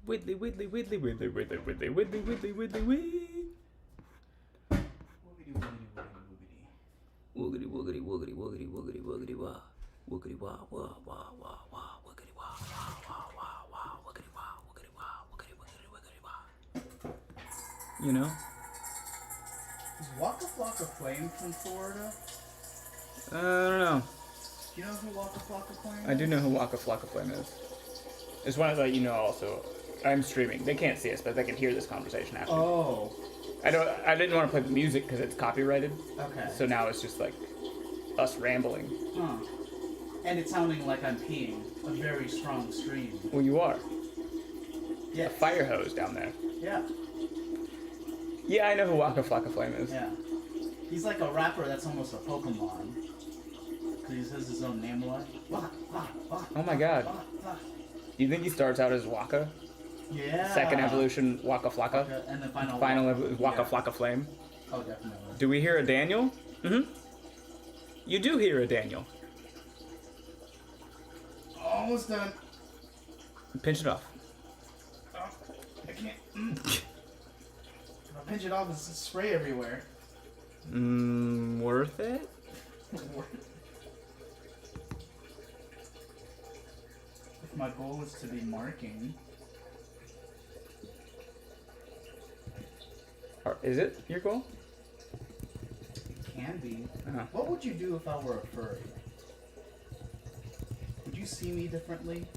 Widdly, widdly, widdly, widdly, widdly, widdly, widdly, widdly, widdly, wee. Woogity, woogity, woogity, woogity, woogity, woogity, wah. Woogity, wah, wah, wah, wah, wah. Woogity, wah, wah, wah, wah, wah. Woogity, wah, woogity, wah, woogity, woogity, woogity, wah. You know? Is Waka Flocka Flame from Florida? I don't know. Do you know who Waka Flocka Flame is? I do know who Waka Flocka Flame is. Just wanted to let you know also, I'm streaming. They can't see us, but they can hear this conversation after. Oh. I didn't want to play the music because it's copyrighted. Okay. So now it's just like us rambling. Huh. And it's sounding like I'm peeing. A very strong stream. Well, you are. Yeah. A fire hose down there. Yeah. Yeah, I know who Waka Flocka Flame is. Yeah. He's like a rapper that's almost a Pokemon. Because he says his own name a lot. Oh my god. You think he starts out as Waka? Yeah. Second evolution, Waka Flocka. And the final Waka Flocka Flame. Oh, definitely. Do we hear a Daniel? Mm-hmm. You do hear a Daniel. Almost done. Pinch it off. Oh, I can't. If I pinch it off, it's spray everywhere. Worth it? If my goal is to be marking. Or is it your goal? Can be. Uh-huh. What would you do if I were a furry? Would you see me differently?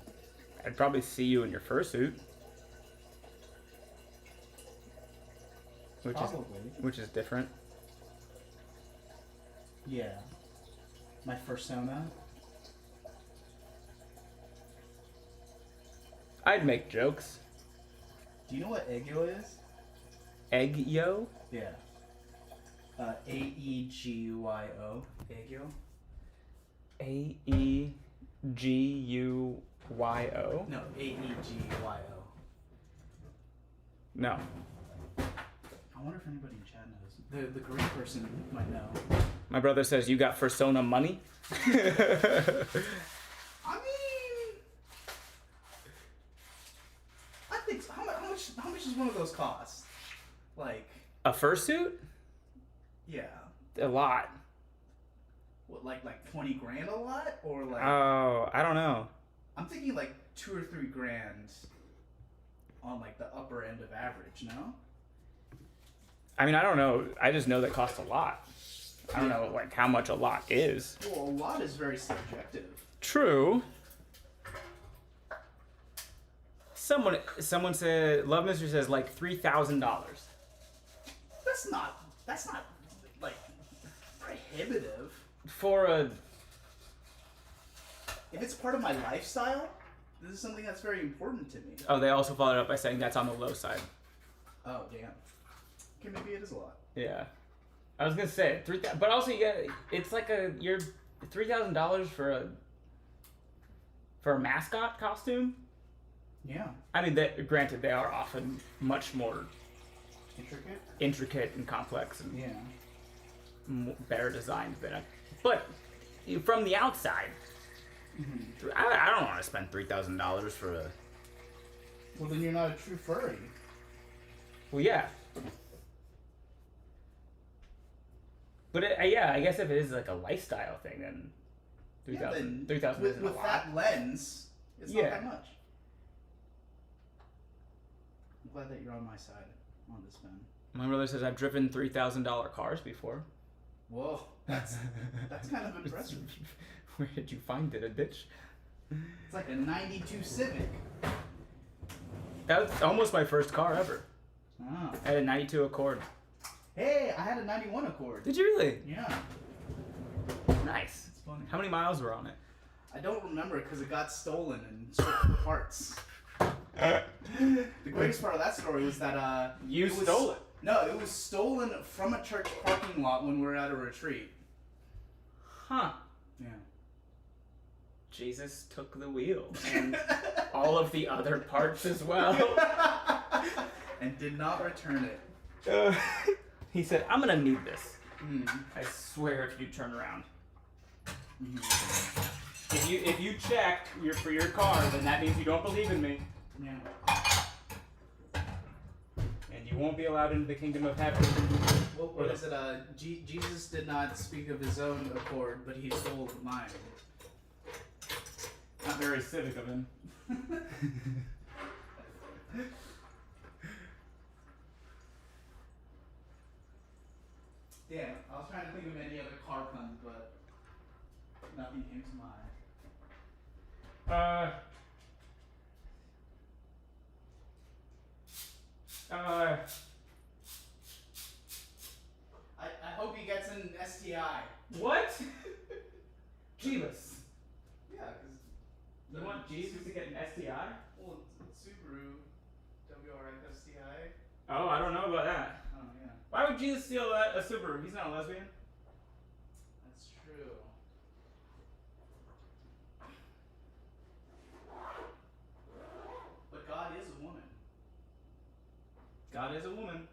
I'd probably see you in your fursuit. Probably. Which is different. Yeah. My fursona. I'd make jokes. Do you know what Egyo is? Egg yo? Yeah. A-E-G-U-Y-O. Egyo. A-E-G-U-Y-O? No, A-E-G-U-Y-O. No. I wonder if anybody in chat knows. The Greek person might know. My brother says you got fursona money. I mean, I think so. How much does one of those cost? Like A fursuit? yeah. A lot. What, like 20 grand a lot, or like? Oh, I don't know. I'm thinking like 2 or 3 grand on like the upper end of average. No. I mean, I don't know. I just know that costs a lot. I don't know like how much a lot is. Well, a lot is very subjective. True. Someone said, Love Mystery says like $3,000. That's not like prohibitive. For a... If it's part of my lifestyle, this is something that's very important to me. Oh, they also followed up by saying that's on the low side. Oh, damn. Okay, maybe it is a lot. Yeah. I was gonna say, but also it's like you're $3,000 for a mascot costume? Yeah. I mean, granted, they are often much more intricate and complex and better designed than but from the outside, I don't want to spend $3,000 for a... Well, then you're not a true furry. Well, yeah. But I guess if it is like a lifestyle thing, then $3,000 isn't a lot. With that lens, it's not that much. I'm glad that you're on my side on this, Ben. My brother says I've driven $3,000 cars before. Whoa, that's kind of impressive. Where did you find it? A ditch? It's like a '92 Civic. That was almost my first car ever. Oh. I had a '92 Accord. Hey, I had a '91 Accord. Did you really? Yeah. Nice. It's funny. How many miles were on it? I don't remember because it got stolen and stripped for parts. The greatest part of that story was that you stole it. No, it was stolen from a church parking lot when we were at a retreat. Huh. Yeah. Jesus took the wheel and all of the other parts as well. And did not return it. He said, "I'm gonna need this. I swear if you turn around. If you check for your car, then that means you don't believe in me." Yeah. and you won't be allowed into the kingdom of heaven. What is it? Jesus did not speak of his own accord, but he stole mine. Not very civic of him. Damn, I was trying to think of any other car puns, but nothing came to mind. I hope he gets an STI. What? Jeebus. Yeah, because... You want Jesus to get an STI? Well, Subaru, WRX STI. Oh, I don't know about that. Oh, yeah. Why would Jesus steal a Subaru? He's not a lesbian. That's true. But God is a woman. God is a woman.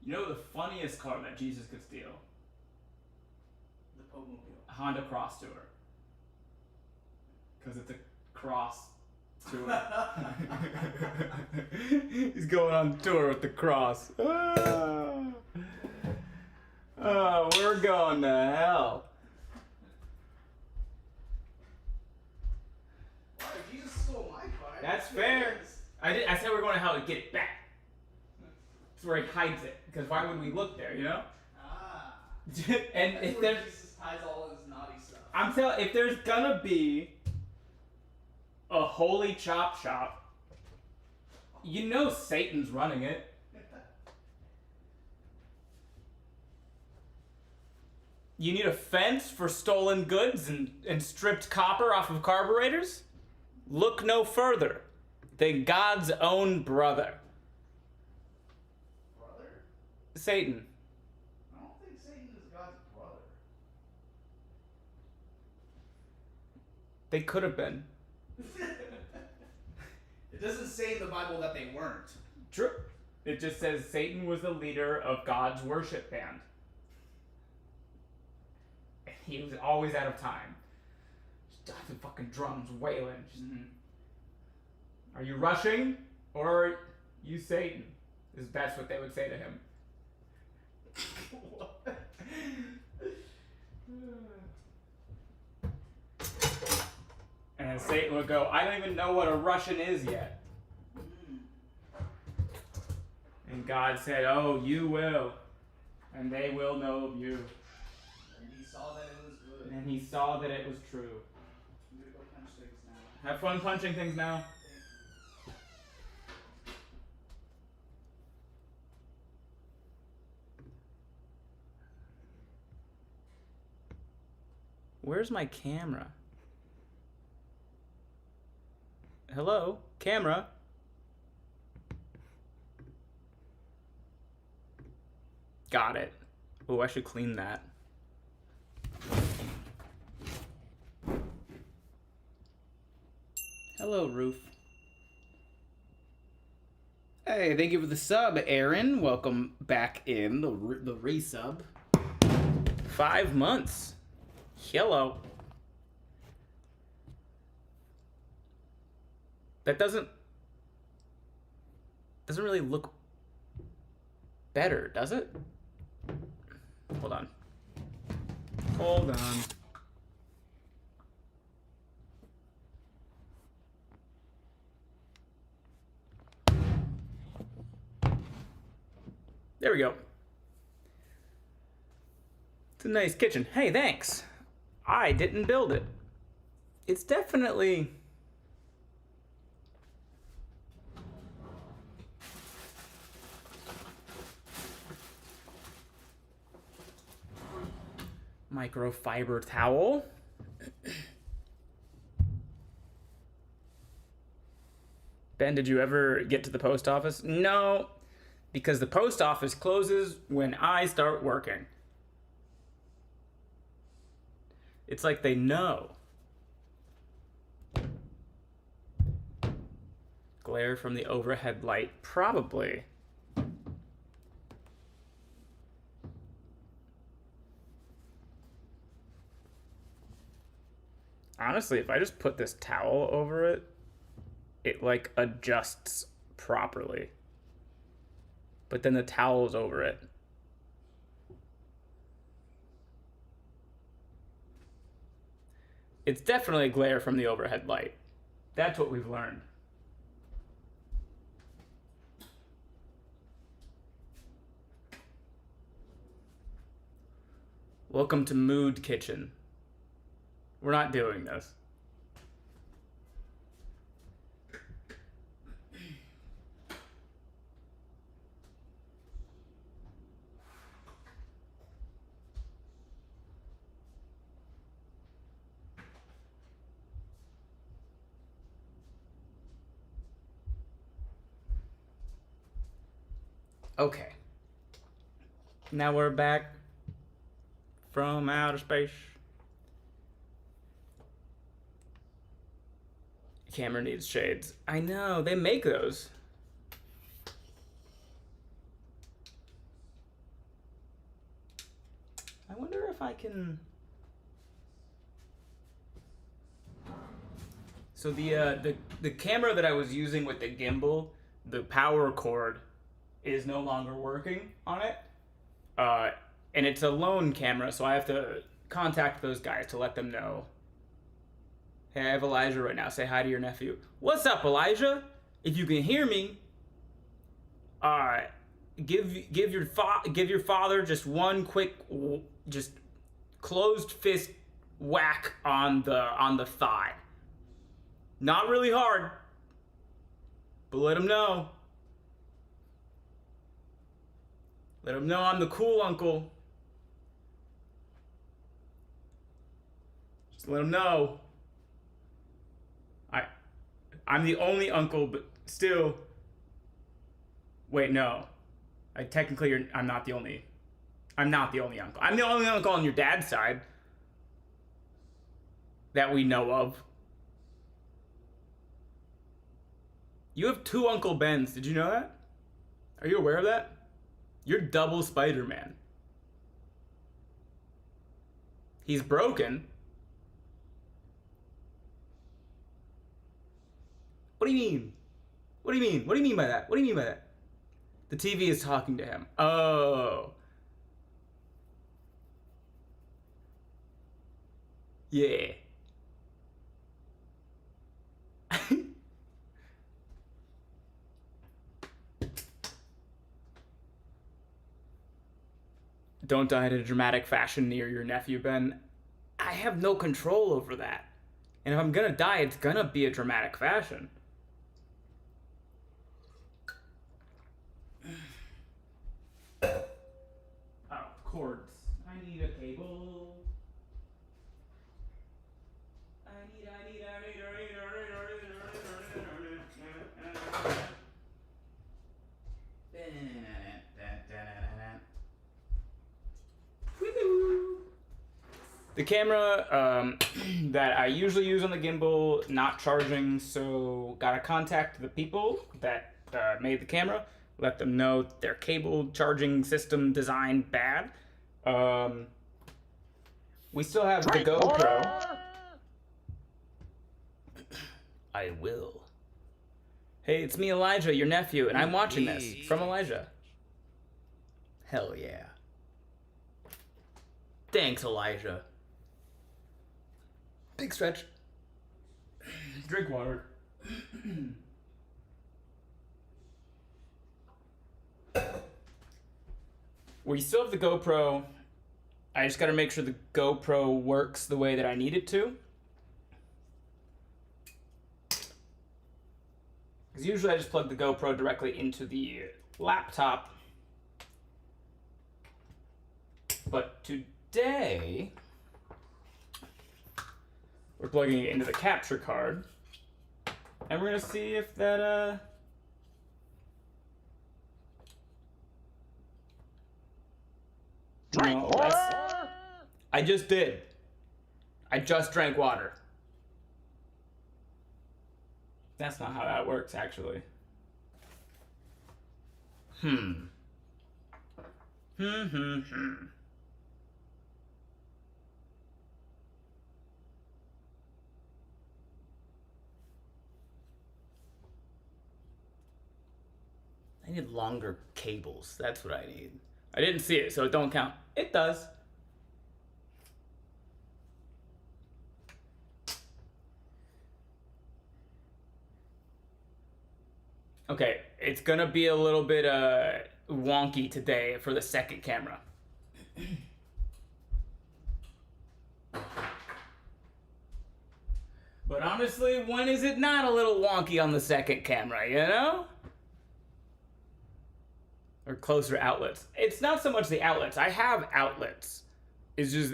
You know the funniest car that Jesus could steal? The Pope-mobile. A Honda Cross Tour. Because it's a cross tour. He's going on tour with the cross. Oh, we're going to hell. Wow, Jesus stole my car. That's fair. I said we're going to hell to get it back. That's where he hides it. Because why would we look there, you know? Ah. And That's if where there's... Jesus hides all his naughty stuff. I'm telling, if there's gonna be a holy chop shop, you know Satan's running it. You need a fence for stolen goods and stripped copper off of carburetors? Look no further than God's own brother. Brother? Satan. I don't think Satan is God's brother. They could have been. It doesn't say in the Bible that they weren't. True. It just says Satan was the leader of God's worship band. And he was always out of time. Just the fucking drums wailing. Just, Are you rushing? Or are you Satan? That's what they would say to him. And Satan would go, I don't even know what a Russian is yet. And God said, oh, you will. And they will know of you. And he saw that it was good. And he saw that it was true. I'm gonna go punch things now. Have fun punching things now. Where's my camera? Hello? Camera? Got it. Oh, I should clean that. Hello, Roof. Hey, thank you for the sub, Aaron. Welcome back in, the resub. 5 months. Hello. That doesn't really look better, does it? Hold on. Hold on. There we go. It's a nice kitchen. Hey, thanks. I didn't build it. It's definitely... microfiber towel. Ben, did you ever get to the post office? No, because the post office closes when I start working. It's like they know. Glare from the overhead light, probably. Honestly, if I just put this towel over it, it like adjusts properly. but then the towel's over it. It's definitely glare from the overhead light. That's what we've learned. Welcome to Mood Kitchen. We're not doing this. Okay. Now we're back from outer space. Camera needs shades. I know, they make those. I wonder if I can... So the camera that I was using with the gimbal, the power cord is no longer working on it. And it's a lone camera, so I have to contact those guys to let them know. Hey, I have Elijah right now. Say hi to your nephew. What's up, Elijah? If you can hear me, give your father just one quick, just closed fist whack on the thigh. Not really hard, but let him know. Let him know I'm the cool uncle. Just let him know. I'm the only uncle, but still. Wait, no. I'm not the only uncle. I'm the only uncle on your dad's side that we know of. You have 2 Uncle Bens. Did you know that? Are you aware of that? You're double Spider-Man. He's broken. What do you mean? What do you mean? What do you mean by that? What do you mean by that? The TV is talking to him. Oh. Yeah. Don't die in a dramatic fashion near your nephew, Ben. I have no control over that. And if I'm gonna die, it's gonna be a dramatic fashion. Oh, cords. I need a cable. The camera that I usually use on the gimbal, not charging, so gotta contact the people that made the camera, let them know their cable charging system design bad. We still have the GoPro. I will. Hey, it's me, Elijah, your nephew, and I'm watching this from Elijah. Hell yeah. Thanks, Elijah. Big stretch. Drink water. We still have the GoPro. I just gotta make sure the GoPro works the way that I need it to. Because usually I just plug the GoPro directly into the laptop. But today, we're plugging it into the capture card. And we're gonna see if that, no, I just did. I just drank water. That's not how that works, actually. I I need longer cables. That's what I need. I didn't see it, so it don't count. It does. Okay, it's gonna be a little bit wonky today for the second camera. But honestly, when is it not a little wonky on the second camera, you know? Or closer outlets. It's not so much the outlets. I have outlets. It's just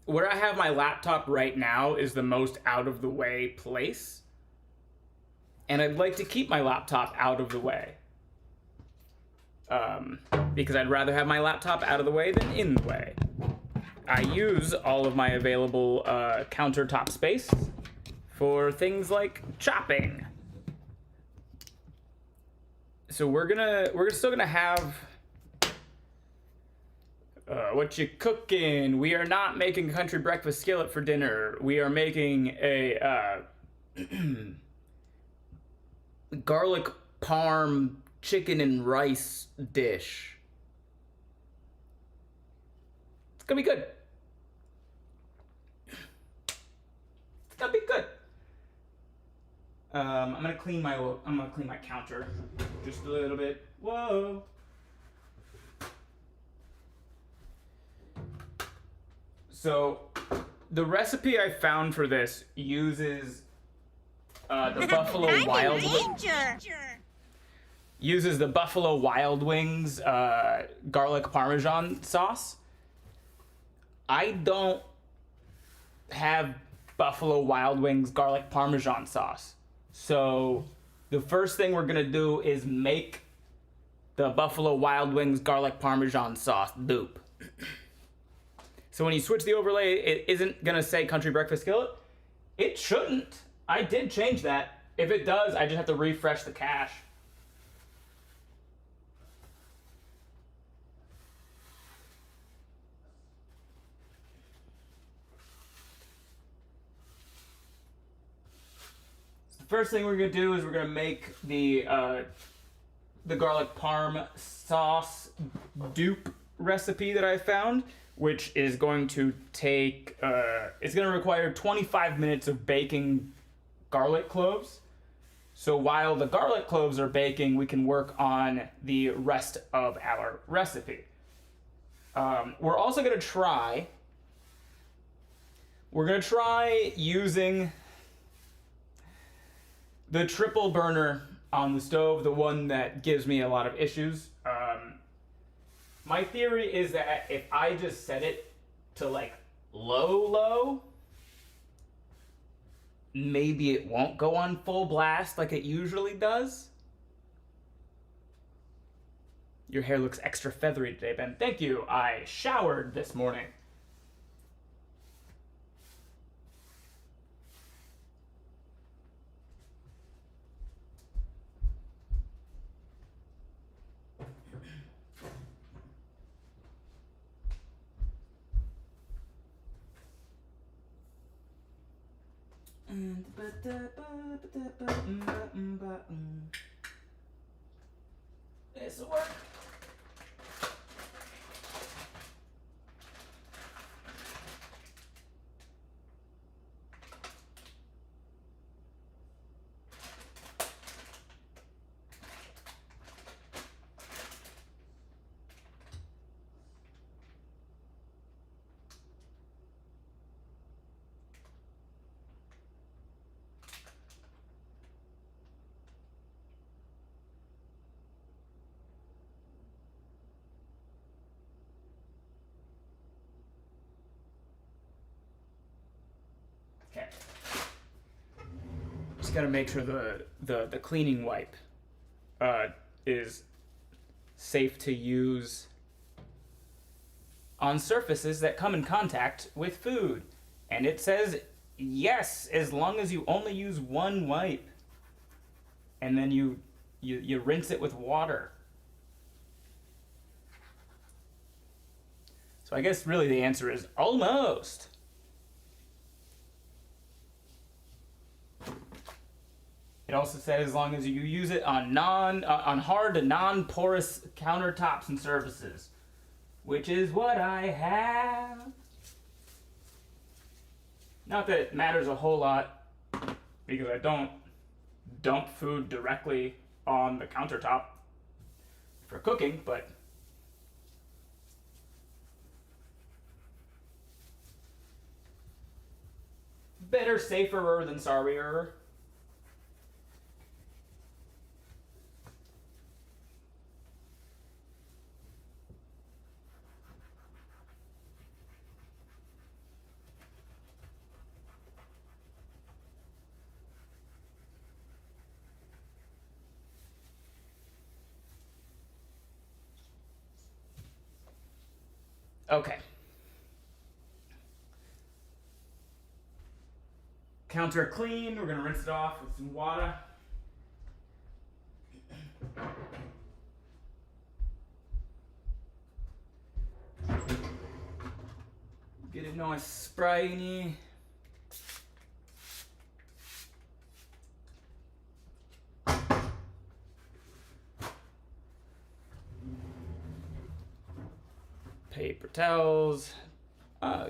where I have my laptop right now is the most out of the way place. And I'd like to keep my laptop out of the way. Because I'd rather have my laptop out of the way than in the way. I use all of my available countertop space for things like chopping. So we're still gonna have what you cooking? We are not making country breakfast skillet for dinner. We are making a garlic parm chicken and rice dish. It's gonna be good. It's gonna be good. I'm gonna clean my counter just a little bit. Whoa. So the recipe I found for this uses the Buffalo Wild uses the Buffalo Wild Wings garlic Parmesan sauce. I don't have Buffalo Wild Wings garlic Parmesan sauce. So the first thing we're gonna do is make the Buffalo Wild Wings garlic Parmesan sauce dupe. So when you switch the overlay, it isn't gonna say country breakfast skillet. It shouldn't. I did change that. If it does, I just have to refresh the cache. First thing we're gonna do is we're gonna make the garlic parm sauce dupe recipe that I found, which is going to take it's gonna require 25 minutes of baking garlic cloves. So while the garlic cloves are baking, we can work on the rest of our recipe. We're also gonna try using the triple burner on the stove, the one that gives me a lot of issues. My theory is that if I just set it to like low, maybe it won't go on full blast like it usually does. Your hair looks extra feathery today, Ben. Thank you. I showered this morning. This'll work. Okay. Just gotta make sure the cleaning wipe is safe to use on surfaces that come in contact with food. And it says yes, as long as you only use one wipe. And then you rinse it with water. So I guess really the answer is almost. It also says as long as you use it on on hard to non-porous countertops and surfaces, which is what I have. Not that it matters a whole lot, because I don't dump food directly on the countertop for cooking, but better safer than sorrier. Okay. Counter clean. We're gonna rinse it off with some water. Get it nice sprayy. Paper towels.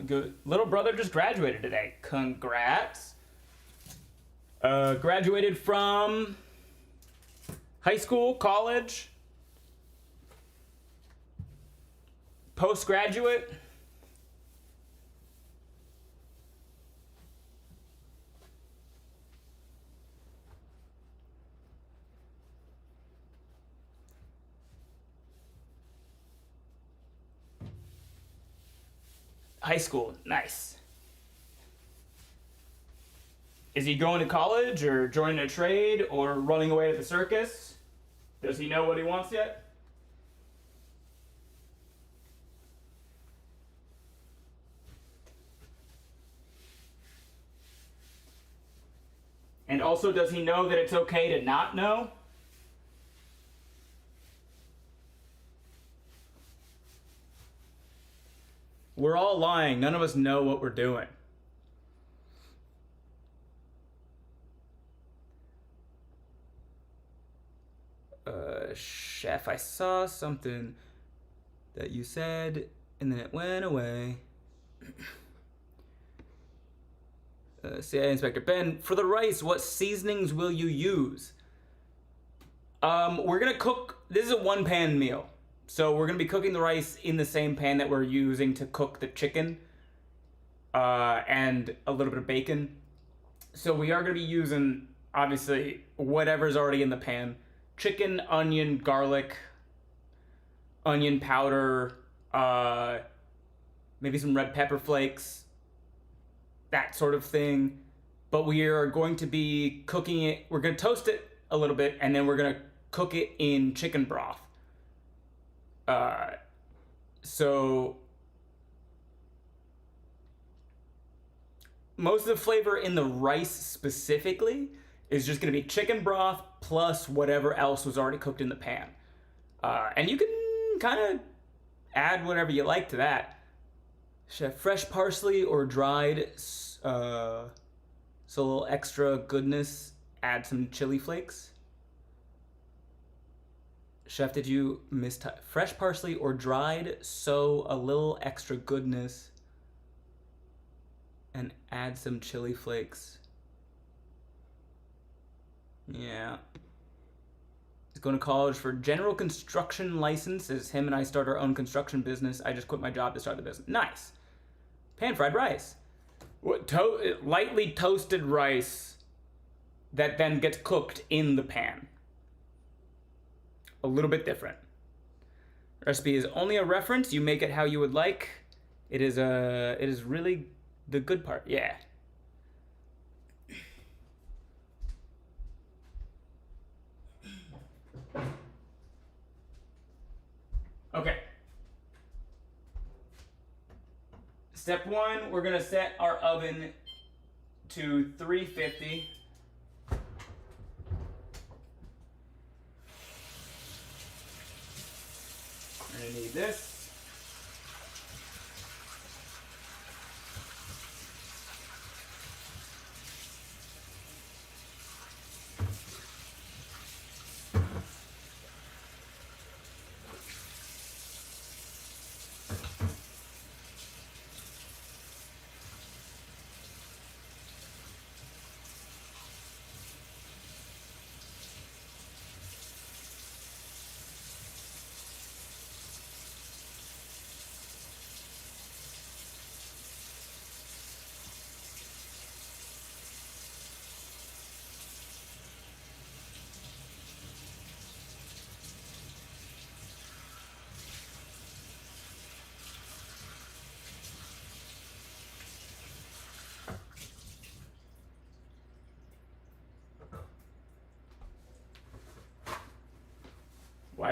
Good. Little brother just graduated today. Congrats. Graduated from high school, college, postgraduate. High school, nice. Is he going to college or joining a trade or running away to the circus? Does he know what he wants yet? And also, does he know that it's okay to not know? We're all lying. None of us know what we're doing. Chef, I saw something that you said and then it went away. CIA Inspector Ben, for the rice, what seasonings will you use? We're gonna cook, this is a one pan meal. So we're gonna be cooking the rice in the same pan that we're using to cook the chicken, and a little bit of bacon. So we are gonna be using, obviously, whatever's already in the pan. Chicken, onion, garlic, onion powder, maybe some red pepper flakes, that sort of thing. But we are going to be cooking it, we're gonna toast it a little bit, and then we're gonna cook it in chicken broth. So most of the flavor in the rice specifically is just going to be chicken broth plus whatever else was already cooked in the pan. And you can kind of add whatever you like to that. Chef, fresh parsley or dried, so a little extra goodness, add some chili flakes. Chef, did you fresh parsley or dried, so a little extra goodness, and add some chili flakes. Yeah. He's going to college for general construction license, as him and I start our own construction business. I just quit my job to start the business. Nice. Pan-fried rice. Lightly toasted rice that then gets cooked in the pan. A little bit different. Recipe is only a reference. You make it how you would like. It is really the good part. Yeah. Okay. Step one, we're gonna set our oven to 350. We're gonna need this.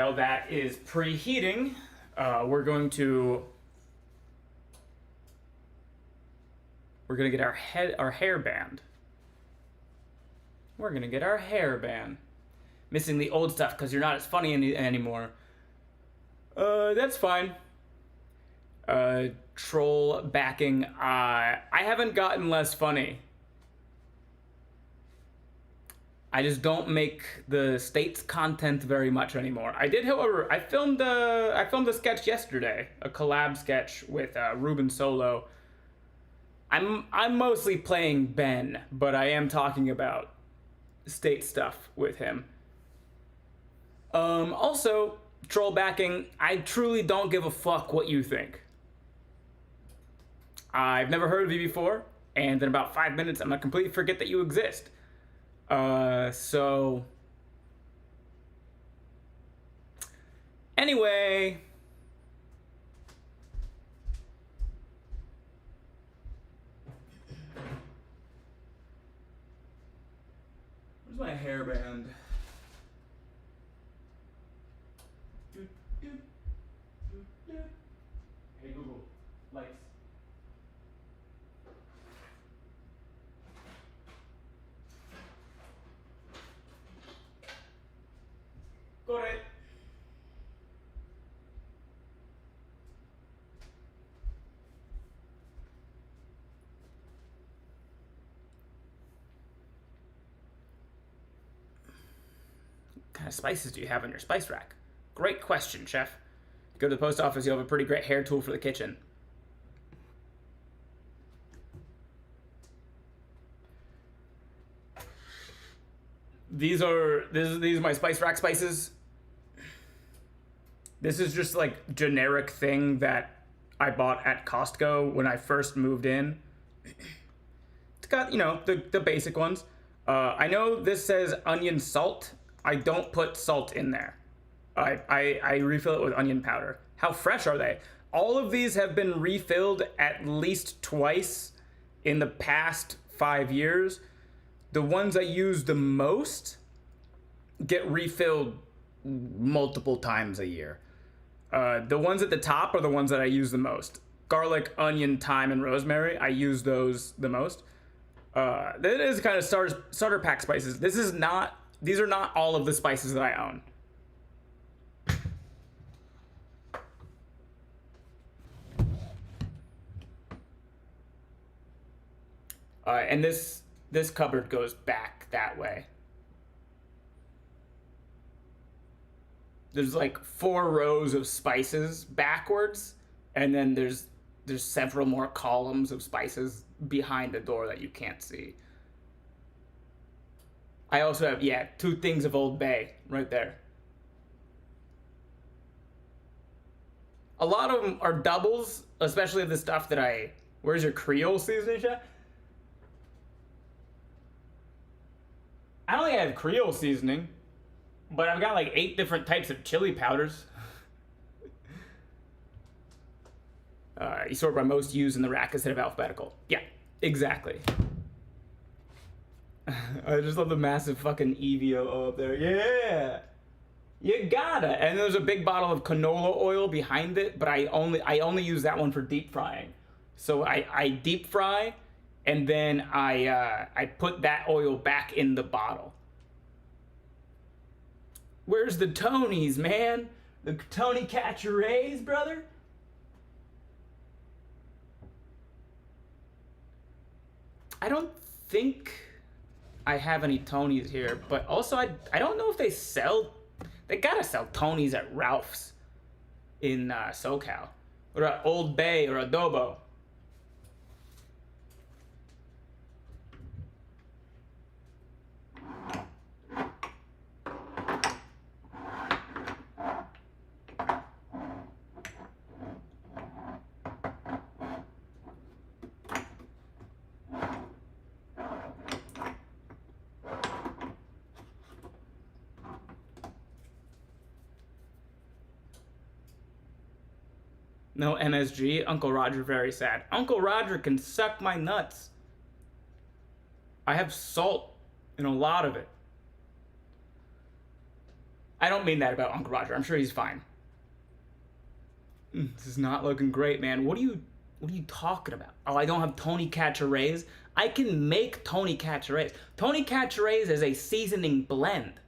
while that is preheating, we're gonna get our hair band. We're gonna get our hair band. Missing the old stuff because you're not as funny anymore. That's fine. Troll backing. I haven't gotten less funny. I just don't make the States content very much anymore. I did, however, I filmed a sketch yesterday, a collab sketch with Ruben Solo. I'm mostly playing Ben, but I am talking about State stuff with him. Also, troll backing, I truly don't give a fuck what you think. I've never heard of you before, and in about 5 minutes, I'm gonna completely forget that you exist. So... Anyway... Where's my hairband? Hey Google, lights. Got it. What kind of spices do you have in your spice rack? Great question, chef. Go to the post office, you'll have a pretty great hair tool for the kitchen. These are my spice rack spices. This is just like generic thing that I bought at Costco when I first moved in. It's got, you know, the basic ones. I know this says onion salt. I don't put salt in there. I refill it with onion powder. How fresh are they? All of these have been refilled at least twice in the past 5 years. The ones I use the most get refilled multiple times a year. The ones at the top are the ones that I use the most. Garlic, onion, thyme, and rosemary, I use those the most. That is kind of starter pack spices. These are not all of the spices that I own. And this cupboard goes back that way. There's like 4 rows of spices backwards, and then there's several more columns of spices behind the door that you can't see. I also have, 2 things of Old Bay right there. A lot of them are doubles, especially the stuff that where's your Creole seasoning, chef? I don't think I have Creole seasoning, but I've got like 8 different types of chili powders. You sort by most used in the rack instead of alphabetical. Yeah, exactly. I just love the massive fucking EVO up there. Yeah! You gotta! And there's a big bottle of canola oil behind it, but I only use that one for deep frying. So I deep fry, and then I put that oil back in the bottle. Where's the Tonys, man? The Tony Catcherees, brother? I don't think I have any Tonys here, but also I don't know if they gotta sell Tonys at Ralph's in SoCal, or at Old Bay or Adobo. No MSG. Uncle Roger very sad. Uncle Roger can suck my nuts. I have salt in a lot of it. I don't mean that about Uncle Roger. I'm sure he's fine. This is not looking great, man. What are you talking about? Oh, I don't have Tony Chachere's. I can make Tony Chachere's. Tony Chachere's is a seasoning blend.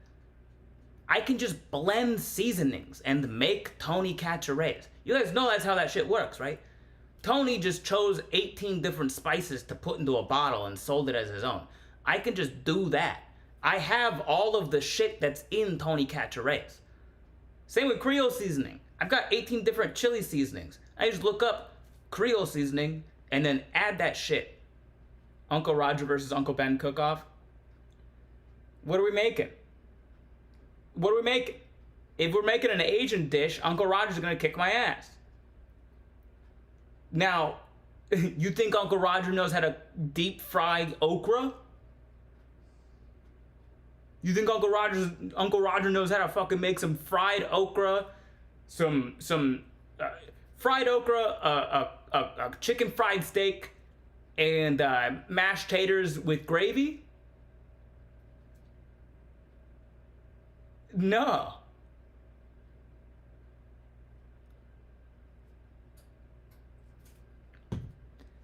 I can just blend seasonings and make Tony Chachere's. You guys know that's how that shit works, right? Tony just chose 18 different spices to put into a bottle and sold it as his own. I can just do that. I have all of the shit that's in Tony Chachere's. Same with Creole seasoning. I've got 18 different chili seasonings. I just look up Creole seasoning and then add that shit. Uncle Roger versus Uncle Ben cook-off. What are we making? What are we making? If we're making an Asian dish, Uncle Roger's gonna kick my ass. Now, you think Uncle Roger knows how to deep fry okra? You think Uncle Roger knows how to fucking make some fried okra, some fried okra, a chicken fried steak, and mashed taters with gravy? No.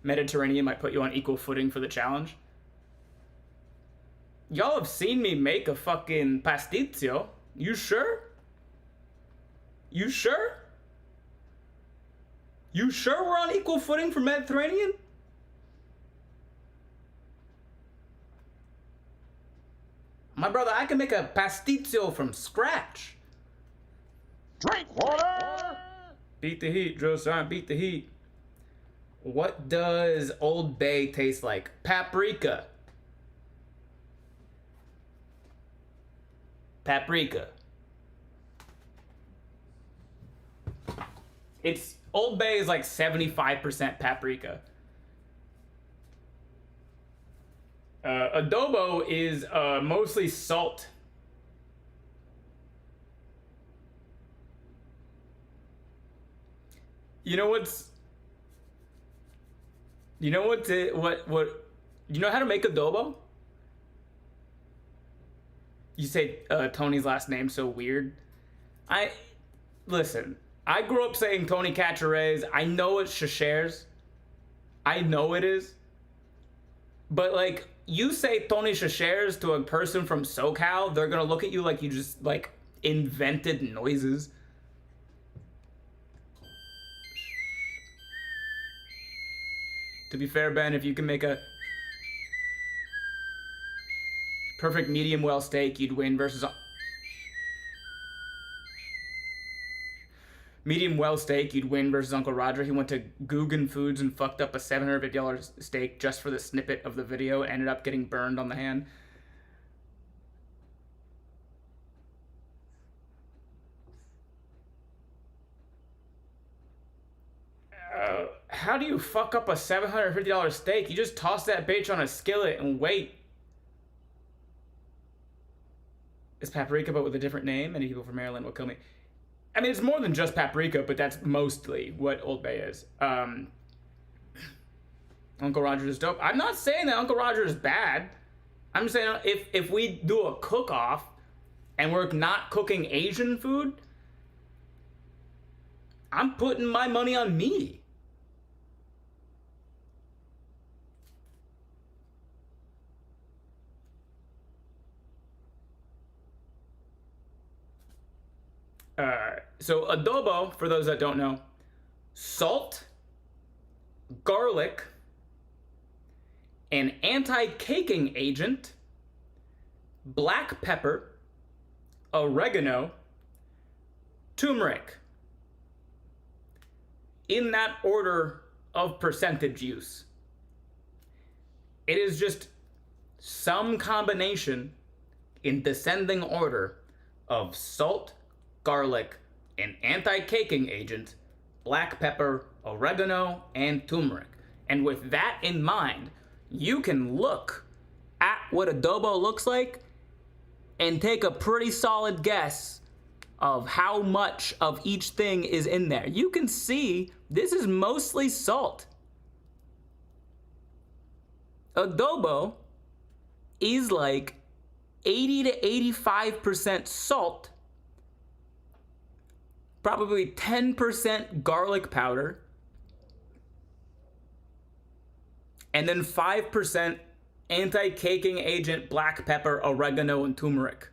Mediterranean might put you on equal footing for the challenge. Y'all have seen me make a fucking pasticcio. You sure? You sure? You sure we're on equal footing for Mediterranean? My brother, I can make a pasticcio from scratch. Drink water! Beat the heat, drill sergeant, beat the heat. What does Old Bay taste like? Paprika. Paprika. It's Old Bay is like 75% paprika. Adobo is mostly salt. You know what's? You know what? You know how to make adobo? You say Tony's last name so weird. Listen. I grew up saying Tony Chachere's. I know it's Chachere's. I know it is. But like, you say Tony Chachere's to a person from SoCal, they're gonna look at you like you just like invented noises. To be fair, Ben, if you can make a perfect medium well steak, you'd win versus medium well steak, you'd win versus Uncle Roger. He went to Guggen Foods and fucked up a $750 steak just for the snippet of the video. Ended up getting burned on the hand. How do you fuck up a $750 steak? You just toss that bitch on a skillet and wait. It's paprika, but with a different name. Many people from Maryland will kill me. I mean, it's more than just paprika, but that's mostly what Old Bay is. Uncle Roger is dope. I'm not saying that Uncle Roger is bad. I'm just saying if we do a cook-off and we're not cooking Asian food, I'm putting my money on me. So adobo, for those that don't know, salt, garlic, an anti-caking agent, black pepper, oregano, turmeric. In that order of percentage use. It is just some combination in descending order of salt, garlic, an anti-caking agent, black pepper, oregano, and turmeric. And with that in mind, you can look at what adobo looks like and take a pretty solid guess of how much of each thing is in there. You can see this is mostly salt. Adobo is like 80 to 85% salt probably 10% garlic powder, and then 5% anti-caking agent, black pepper, oregano, and turmeric.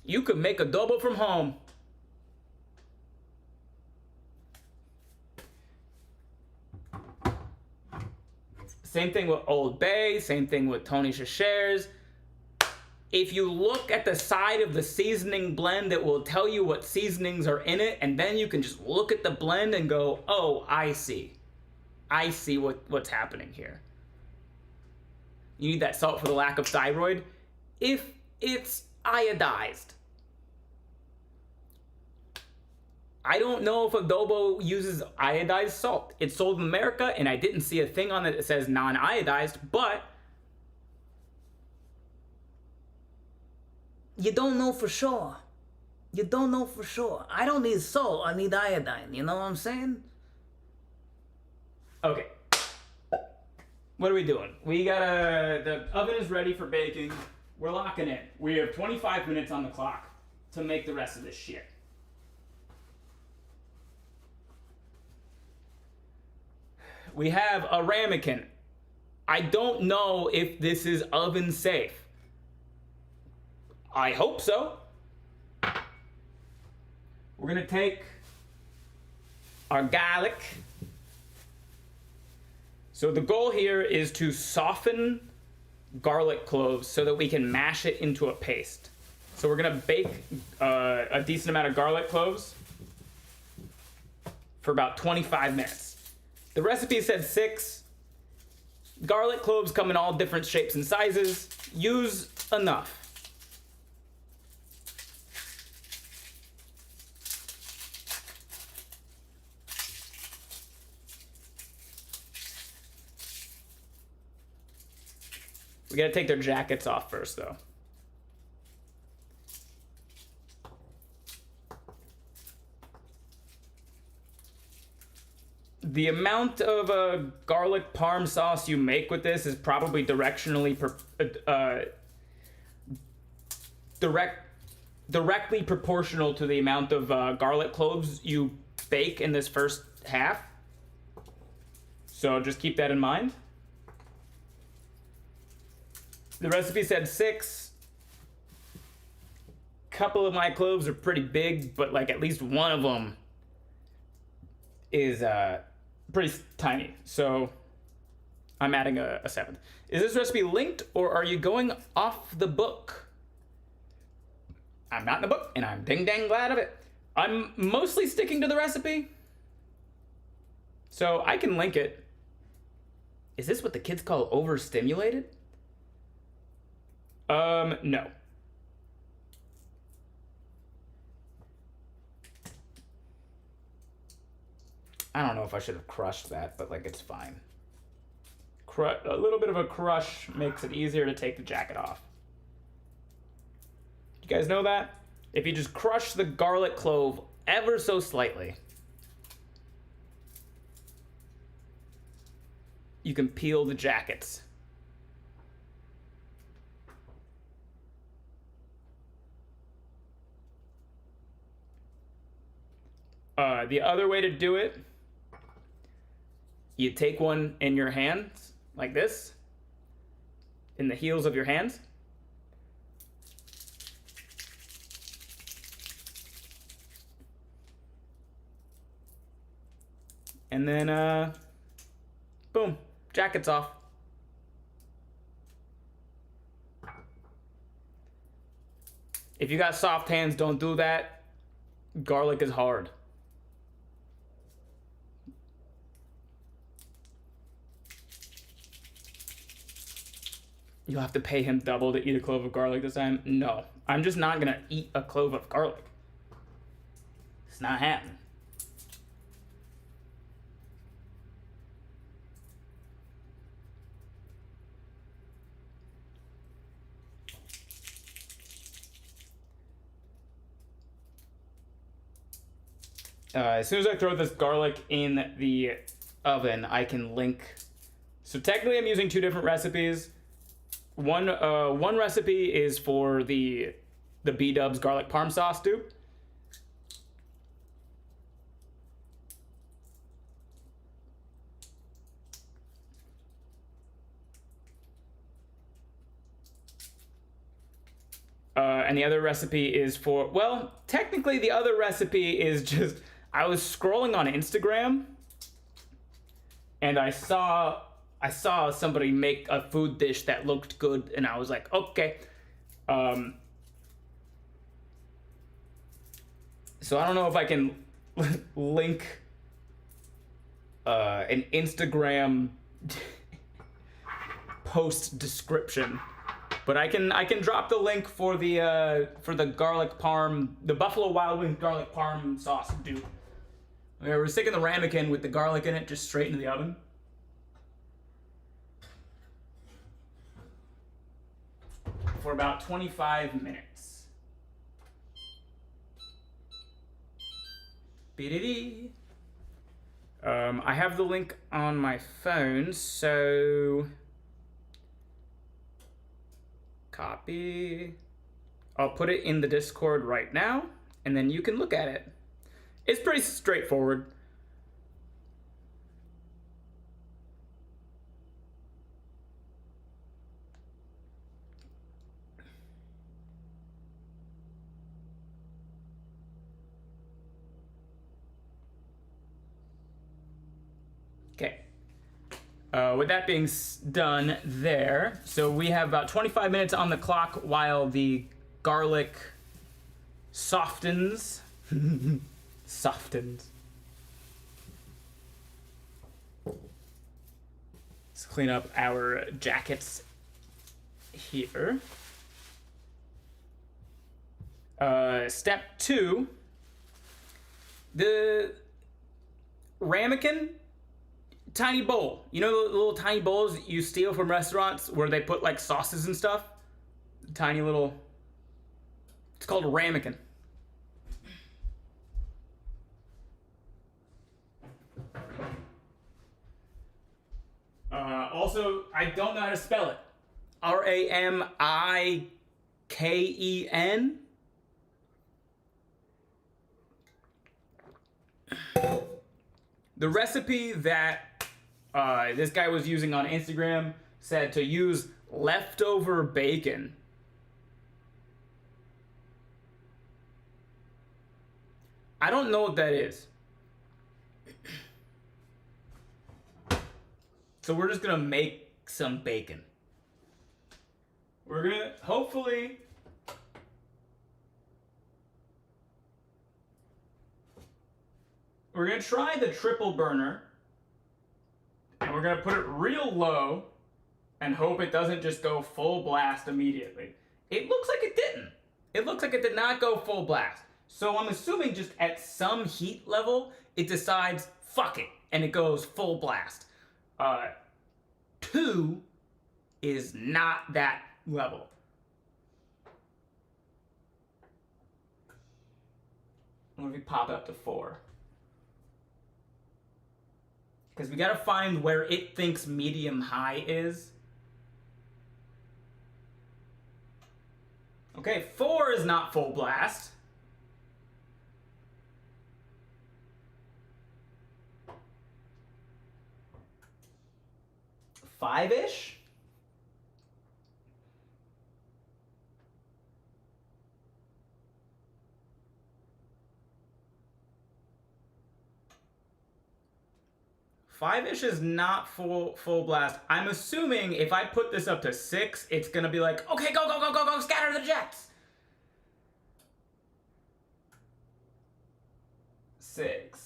You could make adobo from home. Same thing with Old Bay, same thing with Tony Chachere's. If you look at the side of the seasoning blend, it will tell you what seasonings are in it, and then you can just look at the blend and go, oh, I see. I see what's happening here. You need that salt for the lack of thyroid. If it's iodized. I don't know if adobo uses iodized salt. It's sold in America, and I didn't see a thing on it that says non-iodized, but you don't know for sure. You don't know for sure. I don't need salt, I need iodine, you know what I'm saying? Okay. What are we doing? We got the oven is ready for baking. We're locking in. We have 25 minutes on the clock to make the rest of this shit. We have a ramekin. I don't know if this is oven safe. I hope so. We're gonna take our garlic. So the goal here is to soften garlic cloves so that we can mash it into a paste. So we're gonna bake a decent amount of garlic cloves for about 25 minutes. The recipe said 6. Garlic cloves come in all different shapes and sizes. Use enough. We gotta take their jackets off first, though. The amount of garlic parm sauce you make with this is probably directly proportional to the amount of garlic cloves you bake in this first half. So just keep that in mind. The recipe said 6. Couple of my cloves are pretty big, but like at least one of them is pretty tiny. So I'm adding a 7th. Is this recipe linked, or are you going off the book? I'm not in the book, and I'm ding dang glad of it. I'm mostly sticking to the recipe, so I can link it. Is this what the kids call overstimulated? No. I don't know if I should have crushed that, but like it's fine. A little bit of a crush makes it easier to take the jacket off. You guys know that? If you just crush the garlic clove ever so slightly, you can peel the jackets. The other way to do it, you take one in your hands, like this, in the heels of your hands. And then, boom, jacket's off. If you got soft hands, don't do that. Garlic is hard. You'll have to pay him double to eat a clove of garlic this time? No. I'm just not gonna eat a clove of garlic. It's not happening. As soon as I throw this garlic in the oven, I can link So technically I'm using 2 different recipes. One recipe is for the B-dubs garlic parm sauce stew. And the other recipe is for, well, technically the other recipe is just, I was scrolling on Instagram and I saw somebody make a food dish that looked good and I was like, okay. So I don't know if I can link an Instagram post description. But I can drop the link for the garlic parm, the Buffalo Wild Wings garlic parm sauce stew. We're sticking the ramekin with the garlic in it just straight into the oven. For about 25 minutes. Be-de-dee. I have the link on my phone, so copy. I'll put it in the Discord right now, and then you can look at it. It's pretty straightforward. Okay. With that being done there, so we have about 25 minutes on the clock while the garlic softens. Softens. Let's clean up our jackets here. Step 2. The ramekin. Tiny bowl. You know the little tiny bowls you steal from restaurants where they put like sauces and stuff? Tiny little... It's called a ramekin. Also, I don't know how to spell it. R-A-M-I-K-E-N. The recipe that this guy was using on Instagram said to use leftover bacon. I don't know what that is. So we're just gonna make some bacon. We're gonna hopefully we're gonna try the triple burner. And we're gonna put it real low and hope it doesn't just go full blast immediately. It looks like it didn't. It looks like it did not go full blast. So I'm assuming just at some heat level, it decides, fuck it, and it goes full blast. 2 is not that level. What if we pop it up to 4? Because we gotta find where it thinks medium high is. Okay, 4 is not full blast. 5-ish? Five-ish is not full blast. I'm assuming if I put this up to 6, it's gonna be like, okay, go, go, go, go, go, scatter the jets. 6.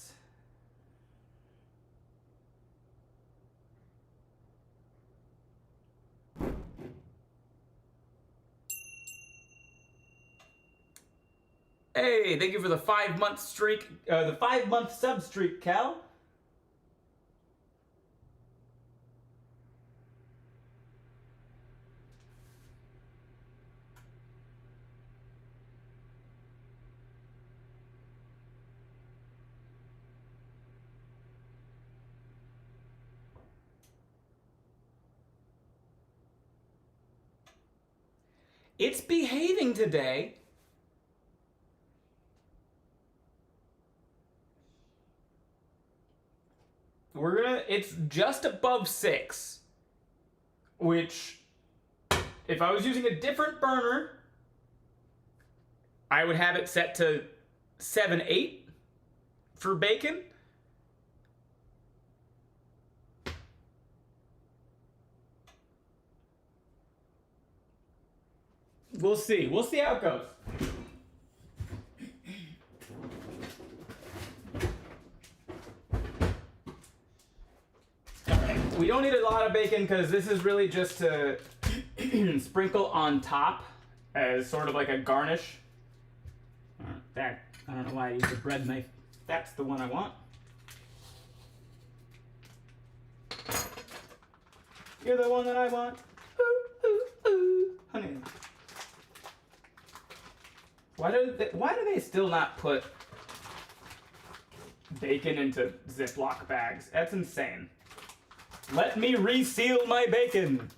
Hey, thank you for the 5-month streak, the 5-month sub streak, Cal. It's behaving today. It's just above 6. Which, if I was using a different burner, I would have it set to 7, 8 for bacon. We'll see. We'll see how it goes. Alright, we don't need a lot of bacon because this is really just to sprinkle on top as sort of like a garnish. That, I don't know why I used a bread knife. That's the one I want. You're the one that I want. Ooh, ooh, ooh. Honey. Why do they still not put bacon into Ziploc bags? That's insane. Let me reseal my bacon.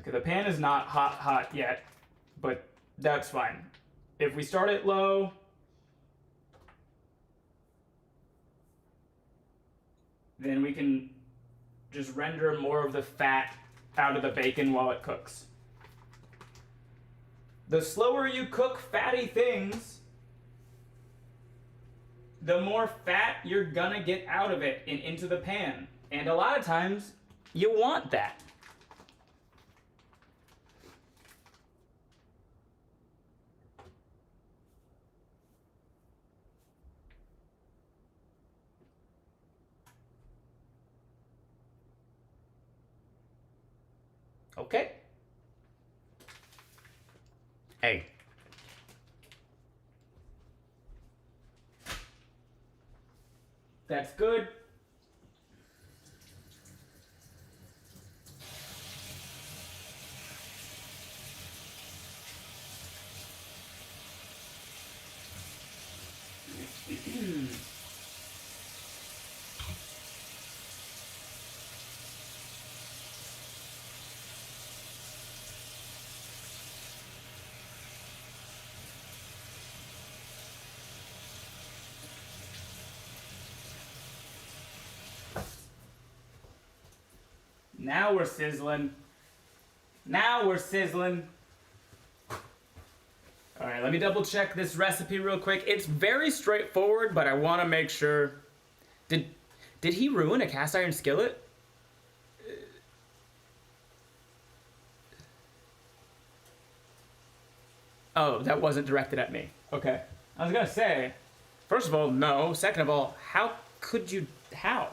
Okay, the pan is not hot yet, but that's fine. If we start it low, then we can just render more of the fat out of the bacon while it cooks. The slower you cook fatty things, the more fat you're gonna get out of it and into the pan. And a lot of times, you want that. Okay. Hey. That's good. Now we're sizzling. Now we're sizzling. All right, let me double check this recipe real quick. It's very straightforward, but I want to make sure. Did he ruin a cast iron skillet? Oh, that wasn't directed at me. Okay. I was gonna say, first of all, no. Second of all, how could you, how?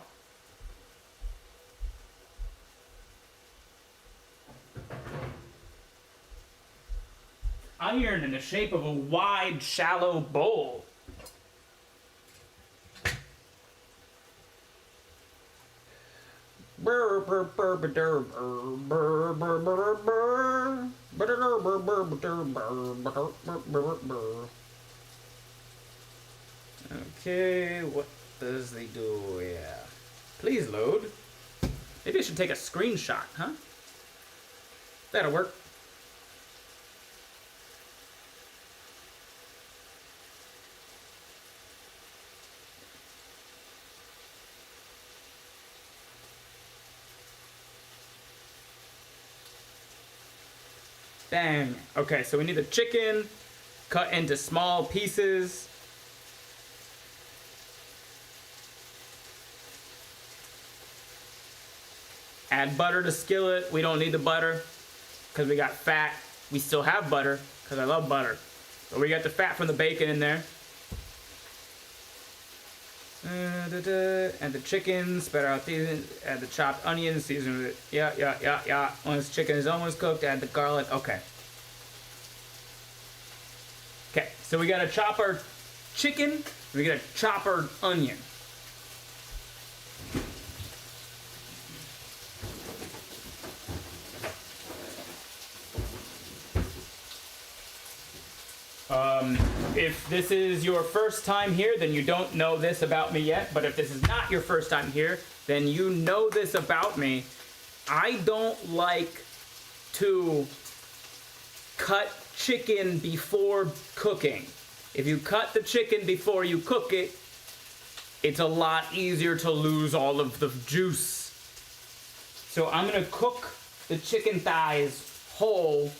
Iron in the shape of a wide, shallow bowl. Okay, what does they do? Yeah. Please load. Maybe I should take a screenshot, huh? That'll work. Bang. Okay, so we need the chicken cut into small pieces. Add butter to skillet. We don't need the butter because we got fat. We still have butter because I love butter. But we got the fat from the bacon in there. Add the chicken, spread out these, add the chopped onions, season with it. Yeah. Once chicken is almost cooked, add the garlic. Okay. Okay, so we gotta chop our chicken, we gotta chop our onion. If this is your first time here, then you don't know this about me yet. But if this is not your first time here, then you know this about me. I don't like to cut chicken before cooking. If you cut the chicken before you cook it, it's a lot easier to lose all of the juice. So I'm gonna cook the chicken thighs whole,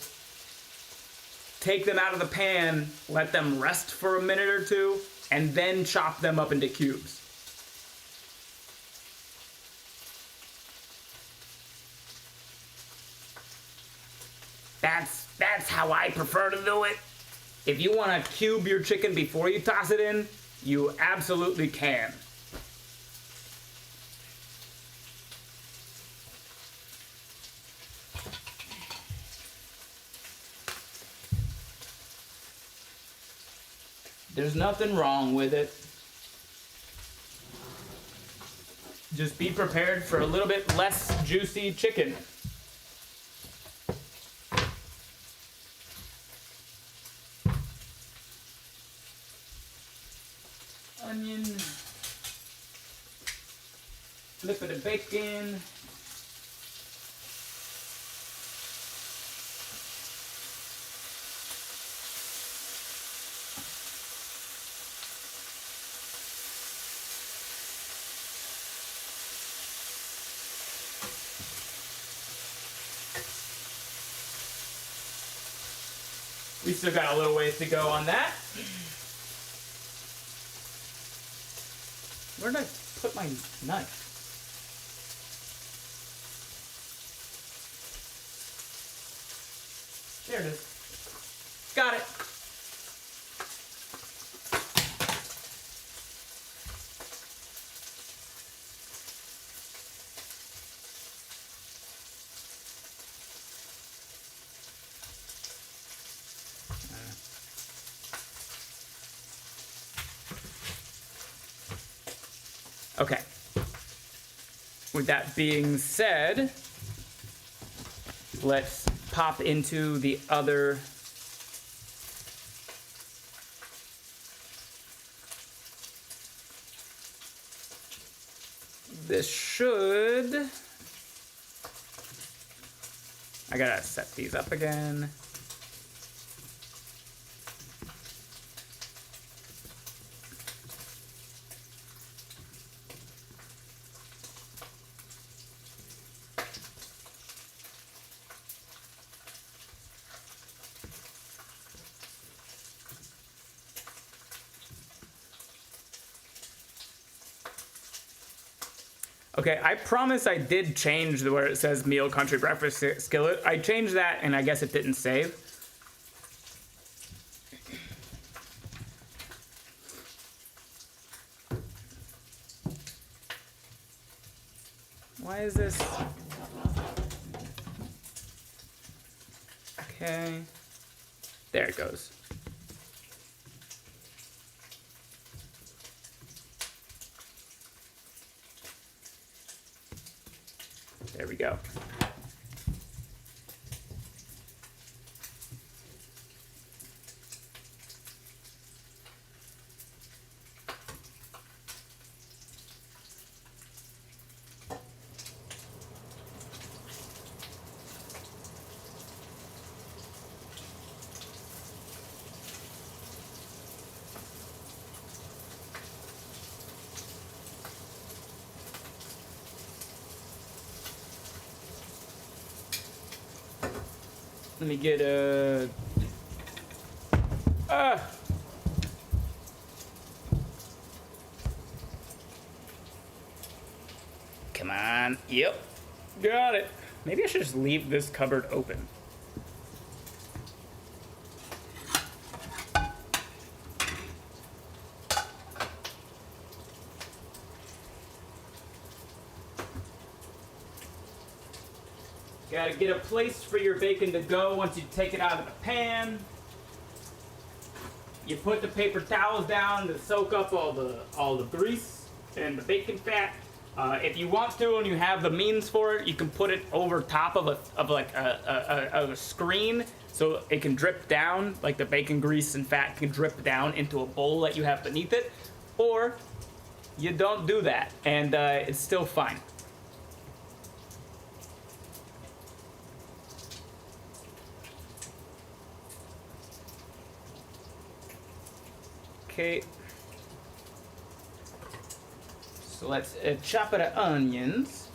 take them out of the pan, let them rest for a minute or two, and then chop them up into cubes. That's how I prefer to do it. If you want to cube your chicken before you toss it in, you absolutely can. There's nothing wrong with it. Just be prepared for a little bit less juicy chicken. Onion, flip it of bacon. We still got a little ways to go on that. Where did I put my knife? There it is. Got it. Okay. With that being said, let's pop into the other this should, I gotta set these up again. Okay, I promise I did change where it says meal country breakfast skillet. I changed that and I guess it didn't save. Why is this? Okay, there it goes. There we go. Let me get a... Come on. Yep. Got it. Maybe I should just leave this cupboard open. Gotta get a place for your bacon to go once you take it out of the pan. You put the paper towels down to soak up all the grease and the bacon fat. If you want to and you have the means for it, you can put it over top of a screen so it can drip down, like the bacon grease and fat can drip down into a bowl that you have beneath it, or you don't do that, and it's still fine. Okay. So let's chop it of onions.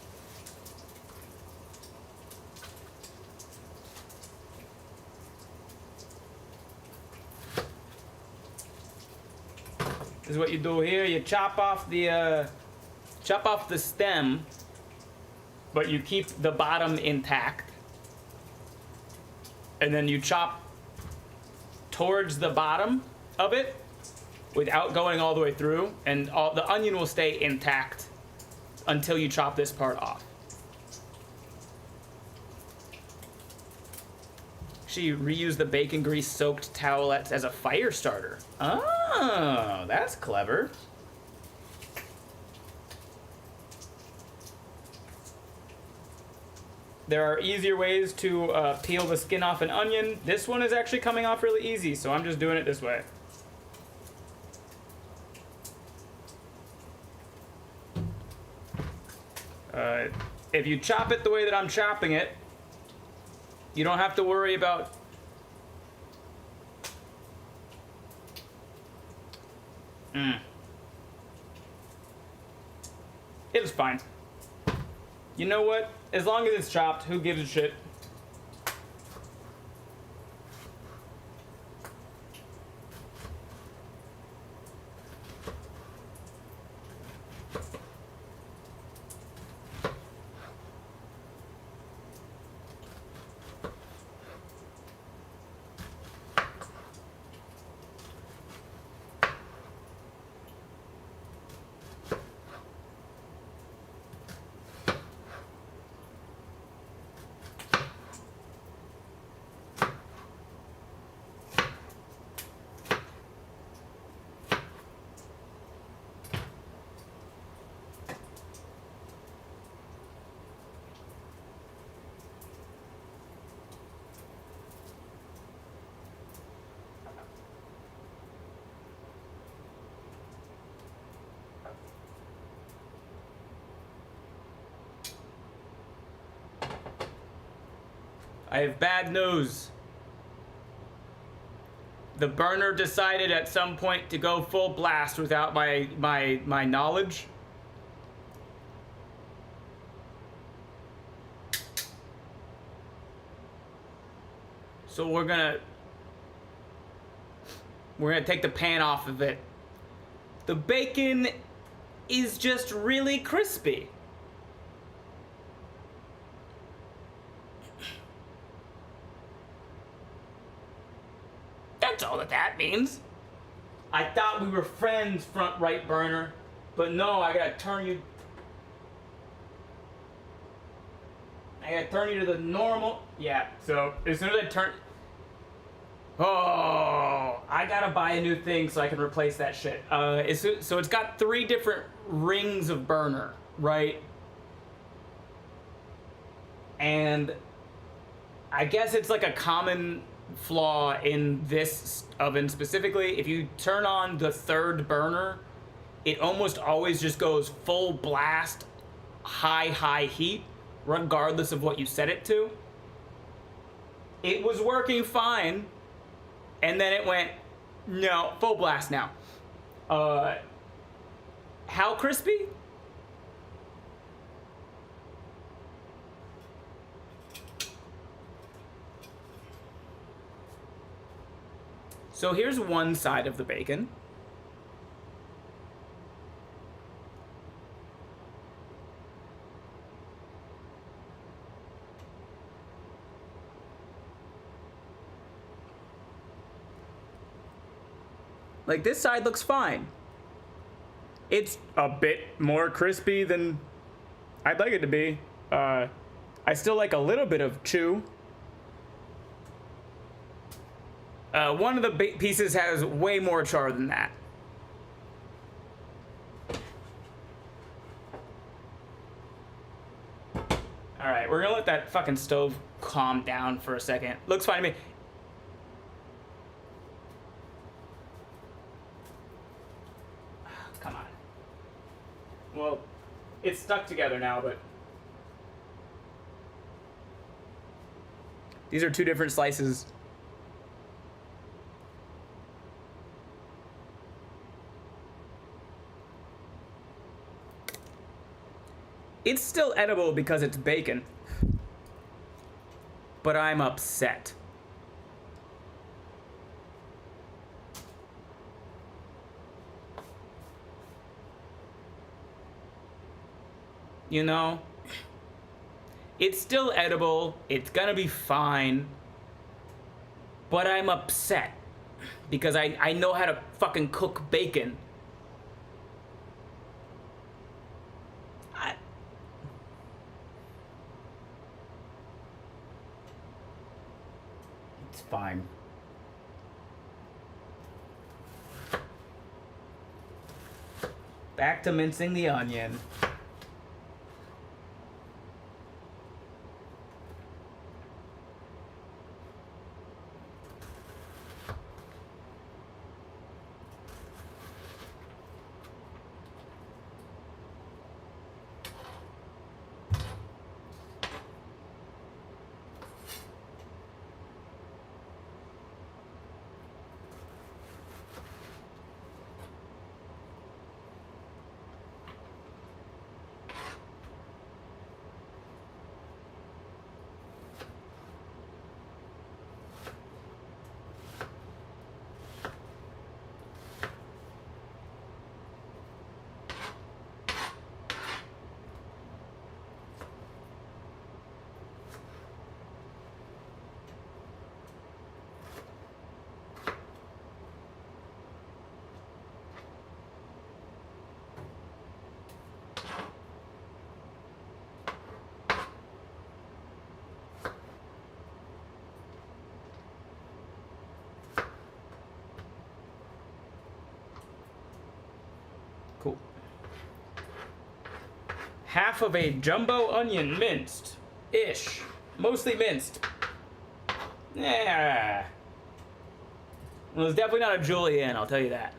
This is what you do here. You chop off the stem, but you keep the bottom intact. And then you chop towards the bottom of it without going all the way through, and the onion will stay intact until you chop this part off. Actually, you reuse the bacon grease soaked towelettes as a fire starter. Oh, that's clever. There are easier ways to peel the skin off an onion. This one is actually coming off really easy, so I'm just doing it this way. If you chop it the way that I'm chopping it, you don't have to worry about It's fine. You know what? As long as it's chopped, who gives a shit? I have bad news. The burner decided at some point to go full blast without my knowledge. So we're gonna take the pan off of it. The bacon is just really crispy. That's all that means. I thought we were friends, front right burner, but no, I gotta turn you to the normal. Yeah, so as soon as I turn, oh, I gotta buy a new thing so I can replace that shit. So it's got 3 different rings of burner, right? And I guess it's like a common flaw in this oven specifically. If you turn on the 3rd burner, it almost always just goes full blast, high heat, regardless of what you set it to. It was working fine, and then it went, no, full blast now. How crispy? So here's one side of the bacon. Like, this side looks fine. It's a bit more crispy than I'd like it to be. I still like a little bit of chew. One of the pieces has way more char than that. Alright, we're gonna let that fucking stove calm down for a second. Looks fine to me. Well, it's stuck together now, but... These are two different slices. It's still edible because it's bacon. But I'm upset. You know? It's still edible. It's gonna be fine. But I'm upset. Because I know how to fucking cook bacon. It's fine. Back to mincing the onion. Cool. Half of a jumbo onion minced. Ish. Mostly minced. Yeah. Well, it's definitely not a julienne, I'll tell you that.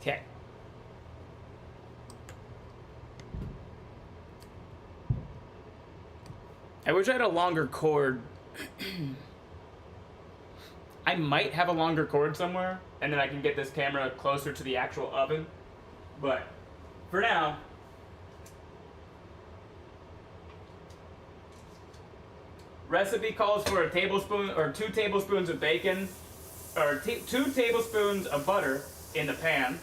Okay. I wish I had a longer cord. I might have a longer cord somewhere, and then I can get this camera closer to the actual oven. But for now, recipe calls for a tablespoon or 2 tablespoons of bacon, or 2 tablespoons of butter in the pan.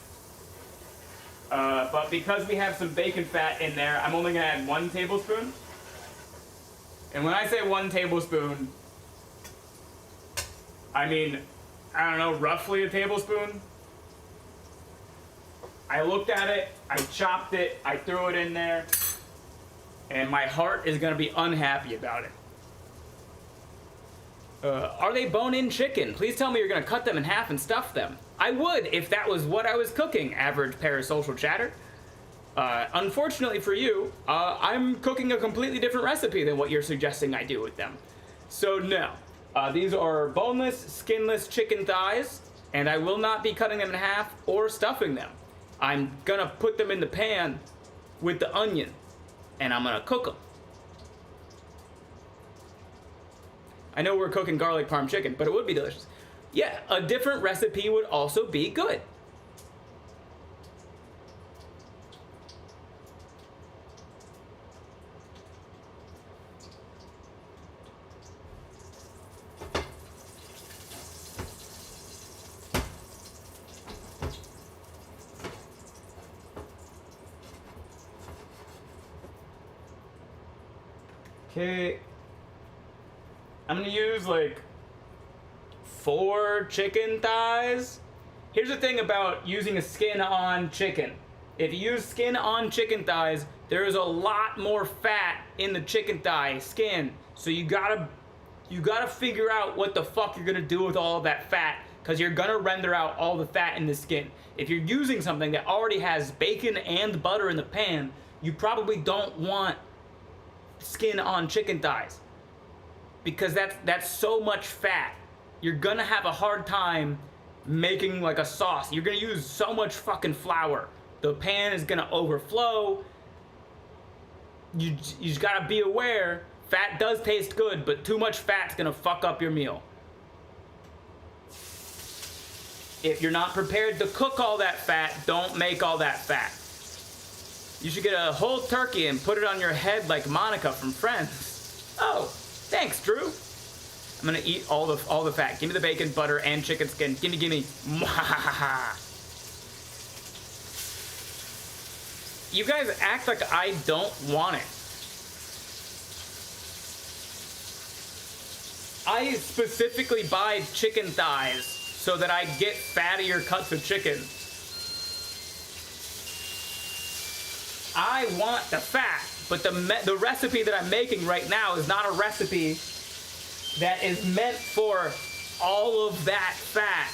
But because we have some bacon fat in there, I'm only gonna add 1 tablespoon. And when I say 1 tablespoon, I mean, I don't know, roughly a tablespoon. I looked at it, I chopped it, I threw it in there, and my heart is gonna be unhappy about it. Are they bone-in chicken? Please tell me you're gonna cut them in half and stuff them. I would if that was what I was cooking, average parasocial chatter. Unfortunately for you, I'm cooking a completely different recipe than what you're suggesting I do with them. So no, these are boneless, skinless chicken thighs, and I will not be cutting them in half or stuffing them. I'm gonna put them in the pan with the onion, and I'm gonna cook them. I know we're cooking garlic parm chicken, but it would be delicious. Yeah, a different recipe would also be good. Okay. I'm gonna use like 4 chicken thighs. Here's the thing about using a skin on chicken. If you use skin on chicken thighs, there is a lot more fat in the chicken thigh skin. So you gotta figure out what the fuck you're gonna do with all of that fat, because you're gonna render out all the fat in the skin. If you're using something that already has bacon and butter in the pan, you probably don't want skin on chicken thighs, because that's so much fat. You're gonna have a hard time making like a sauce. You're gonna use so much fucking flour. The pan is gonna overflow. You just gotta be aware, fat does taste good, but too much fat's gonna fuck up your meal. If you're not prepared to cook all that fat, don't make all that fat. You should get a whole turkey and put it on your head like Monica from Friends. Oh, thanks, Drew. I'm gonna eat all the fat. Give me the bacon, butter, and chicken skin. Gimme, gimme. You guys act like I don't want it. I specifically buy chicken thighs so that I get fattier cuts of chicken. I want the fat, but the recipe that I'm making right now is not a recipe that is meant for all of that fat.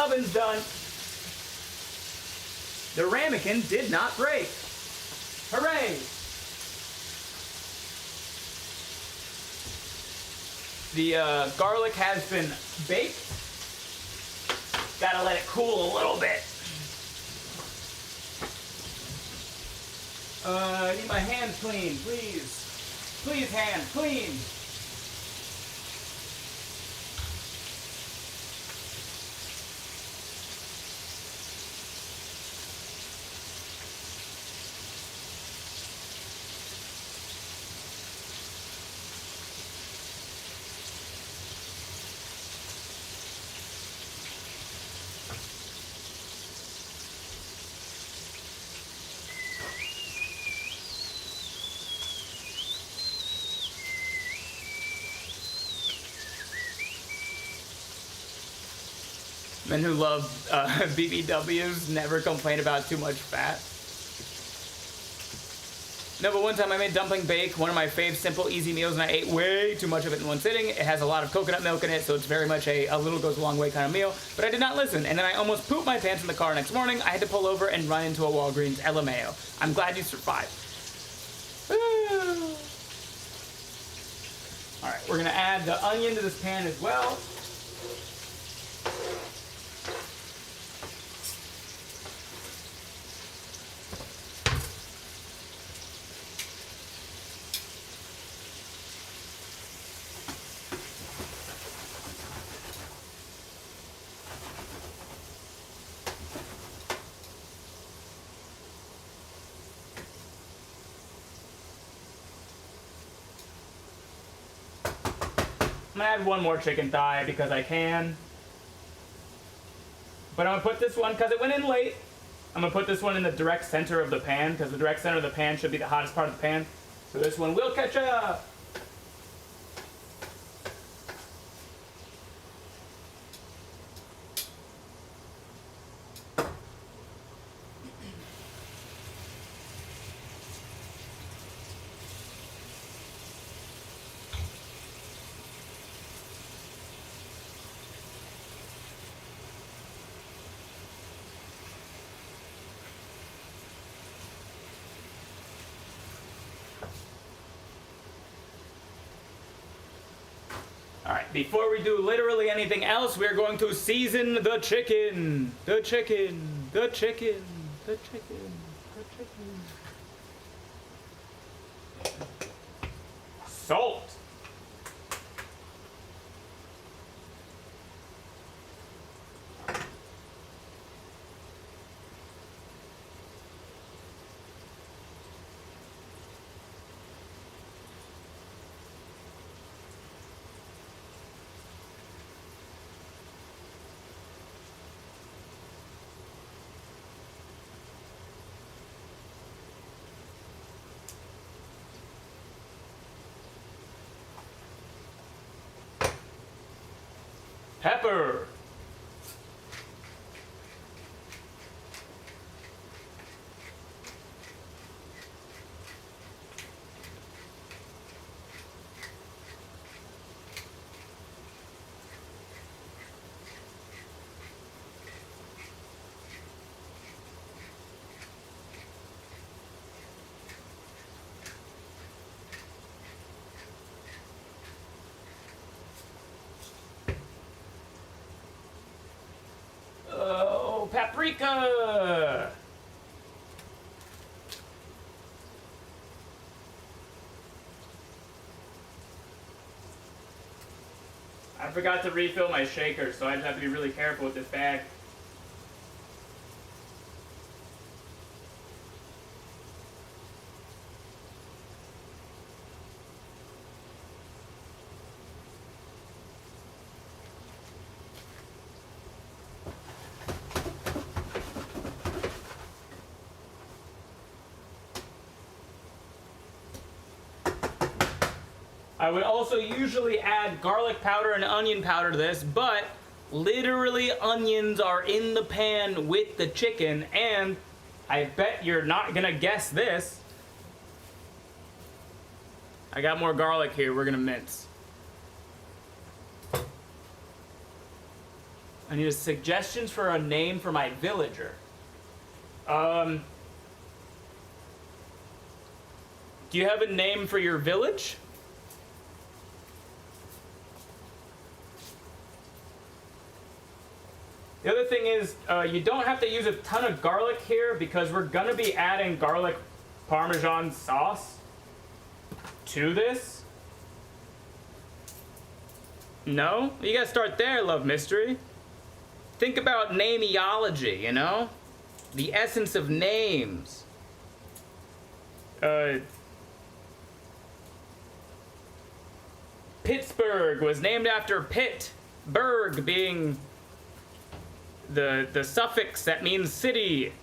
Oven's done. The ramekin did not break. Hooray! The garlic has been baked. Gotta let it cool a little bit. I need my hands clean, please. Please, hands, clean. Men who love BBWs never complain about too much fat. No, but one time I made dumpling bake, one of my fave simple, easy meals, and I ate way too much of it in one sitting. It has a lot of coconut milk in it, so it's very much a little goes a long way kind of meal. But I did not listen, and then I almost pooped my pants in the car next morning. I had to pull over and run into a Walgreens LMAO. I'm glad you survived. Alright, we're gonna add the onion to this pan as well. I'm gonna add one more chicken thigh because I can. But I'm gonna put this one, because it went in late, I'm gonna put this one in the direct center of the pan, because the direct center of the pan should be the hottest part of the pan. So this one will catch up. Alright, before we do literally anything else, we're going to season the chicken. The chicken. The chicken. The chicken. The chicken. Salt. Pepper. paprika. I forgot to refill my shaker, so I just have to be really careful with this bag. I would also usually add garlic powder and onion powder to this, but literally onions are in the pan with the chicken, and I bet you're not gonna guess this. I got more garlic here, we're gonna mince. I need suggestions for a name for my villager. Do you have a name for your village? The other thing is, you don't have to use a ton of garlic here because we're gonna be adding garlic Parmesan sauce to this. No? You gotta start there, Love Mystery. Think about nameology, you know? The essence of names. Pittsburgh was named after Pittsburgh being the suffix that means city.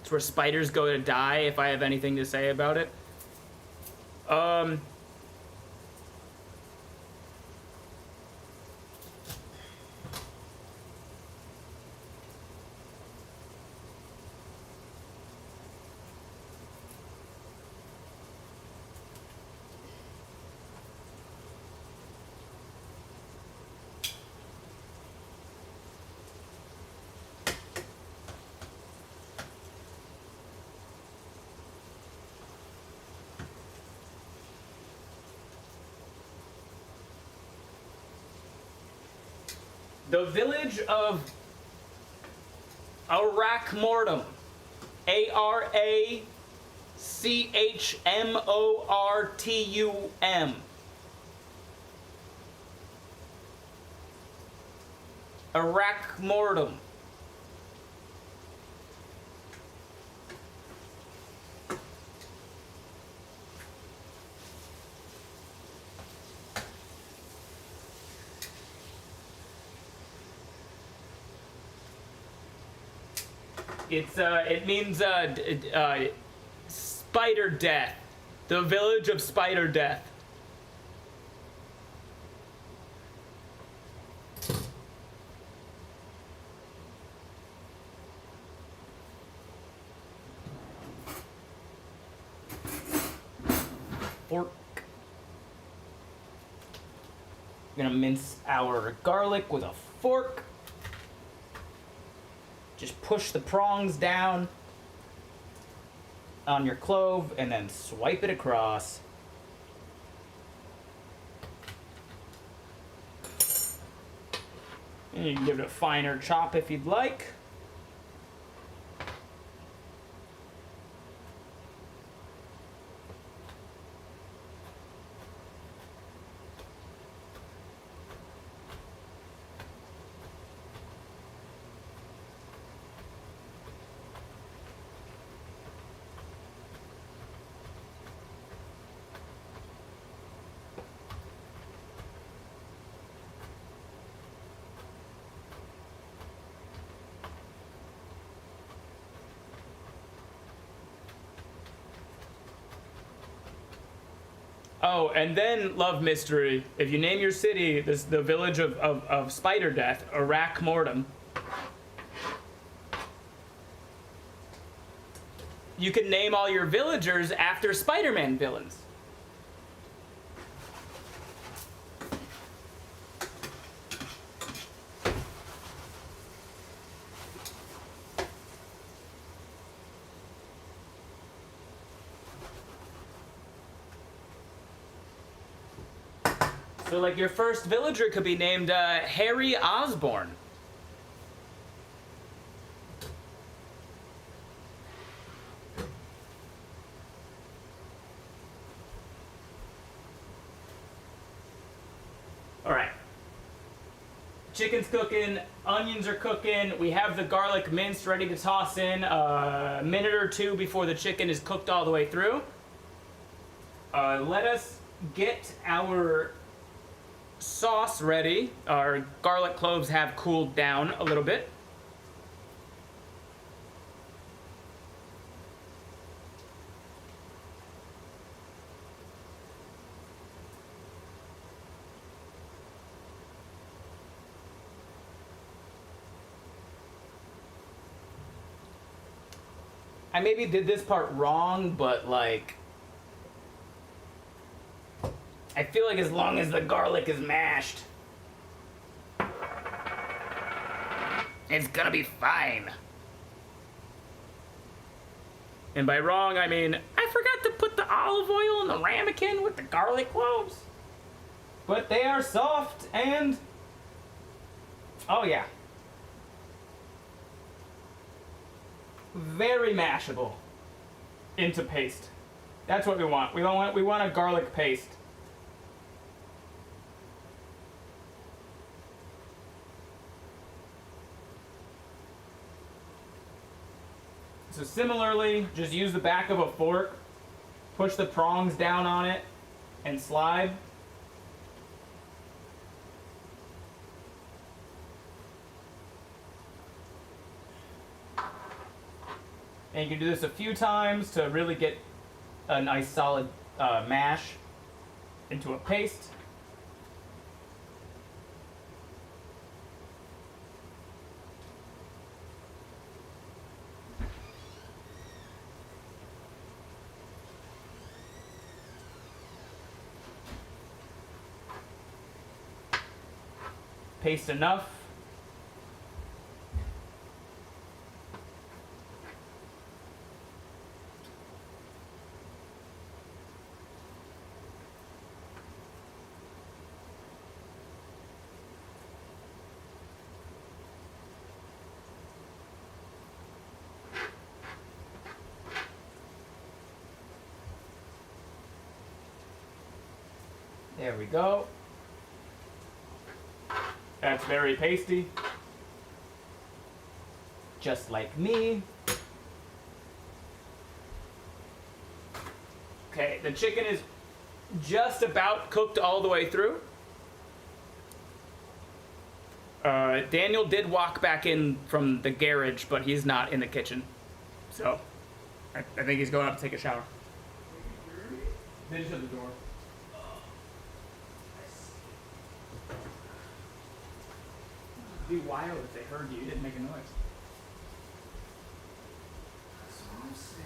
It's where spiders go to die, if I have anything to say about it. The village of Arachmortum, Arachmortum. Arachmortum. It means spider death. The village of spider death. Fork. I'm gonna mince our garlic with a fork. Just push the prongs down on your clove and then swipe it across. And you can give it a finer chop if you'd like. Oh, and then, Love Mystery, if you name your city the village of spider death, Arachmortum, you can name all your villagers after Spider-Man villains. So, like, your first villager could be named Harry Osborne. All right. Chicken's cooking, onions are cooking. We have the garlic minced ready to toss in a minute or two before the chicken is cooked all the way through. Let us get our sauce ready. Our garlic cloves have cooled down a little bit. I maybe did this part wrong, but like, I feel like as long as the garlic is mashed, it's gonna be fine. And by wrong, I mean, I forgot to put the olive oil in the ramekin with the garlic cloves. But they are soft and, oh yeah, very mashable into paste. That's what we want. We want a garlic paste. So similarly, just use the back of a fork, push the prongs down on it, and slide. And you can do this a few times to really get a nice solid mash into a paste. Paste enough. There we go. That's very pasty. Just like me. Okay, the chicken is just about cooked all the way through. Daniel did walk back in from the garage, but he's not in the kitchen. So, I think he's going up to take a shower. They just shut the door. It'd be wild if they heard you. You didn't make a noise. That's what I'm saying.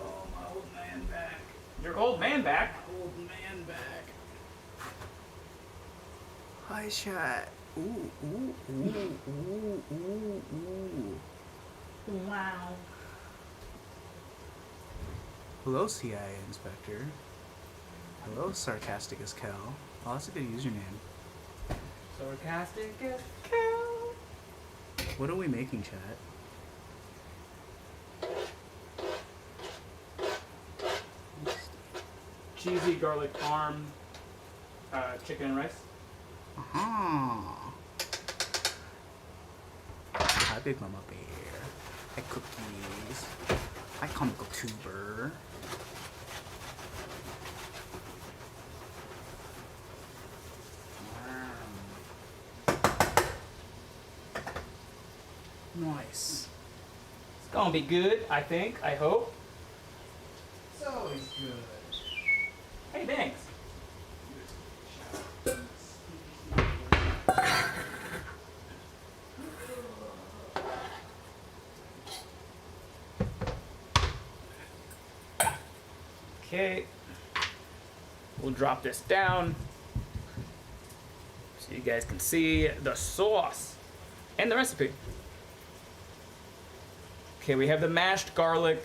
Oh, my old man back. Your old man back? My old man back. Hi, chat. Ooh, ooh, ooh, ooh, ooh, ooh. Wow. Hello, CIA Inspector. Hello, Sarcastic as Cal. Oh, that's a good username. Sarcastic as cow. What are we making, chat? Cheesy garlic parm, chicken and rice. Uh-huh. Hi, Big Mama Bear. Hi, Cookies. Hi, Comical Tuber. Nice. It's gonna be good, I think, I hope. It's always good. Hey, thanks. Okay. We'll drop this down so you guys can see the sauce and the recipe. Okay, we have the mashed garlic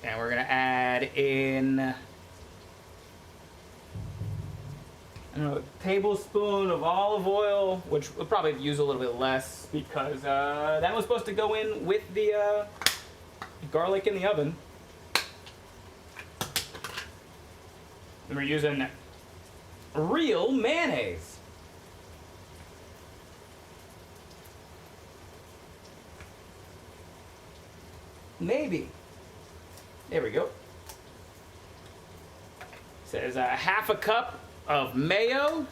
And we're gonna add in, I don't know, a tablespoon of olive oil, which we'll probably use a little bit less because that was supposed to go in with the garlic in the oven. And we're using real mayonnaise. Maybe. There we go. Says half a cup of mayo.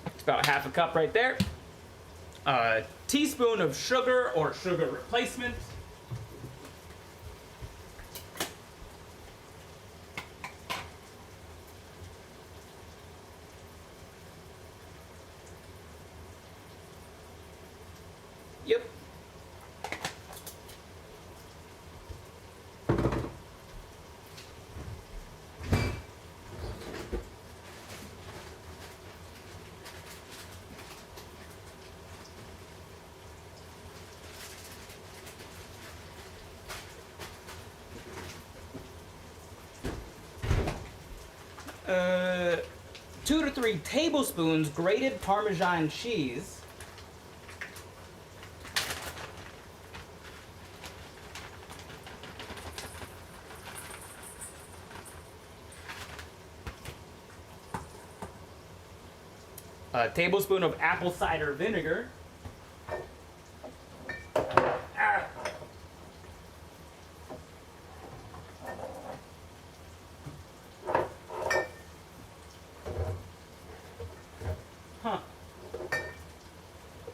It's about half a cup right there. A teaspoon of sugar or sugar replacement. Yep. Uh, 2 to 3 tablespoons grated Parmesan cheese. A tablespoon of apple cider vinegar. Ah. Huh.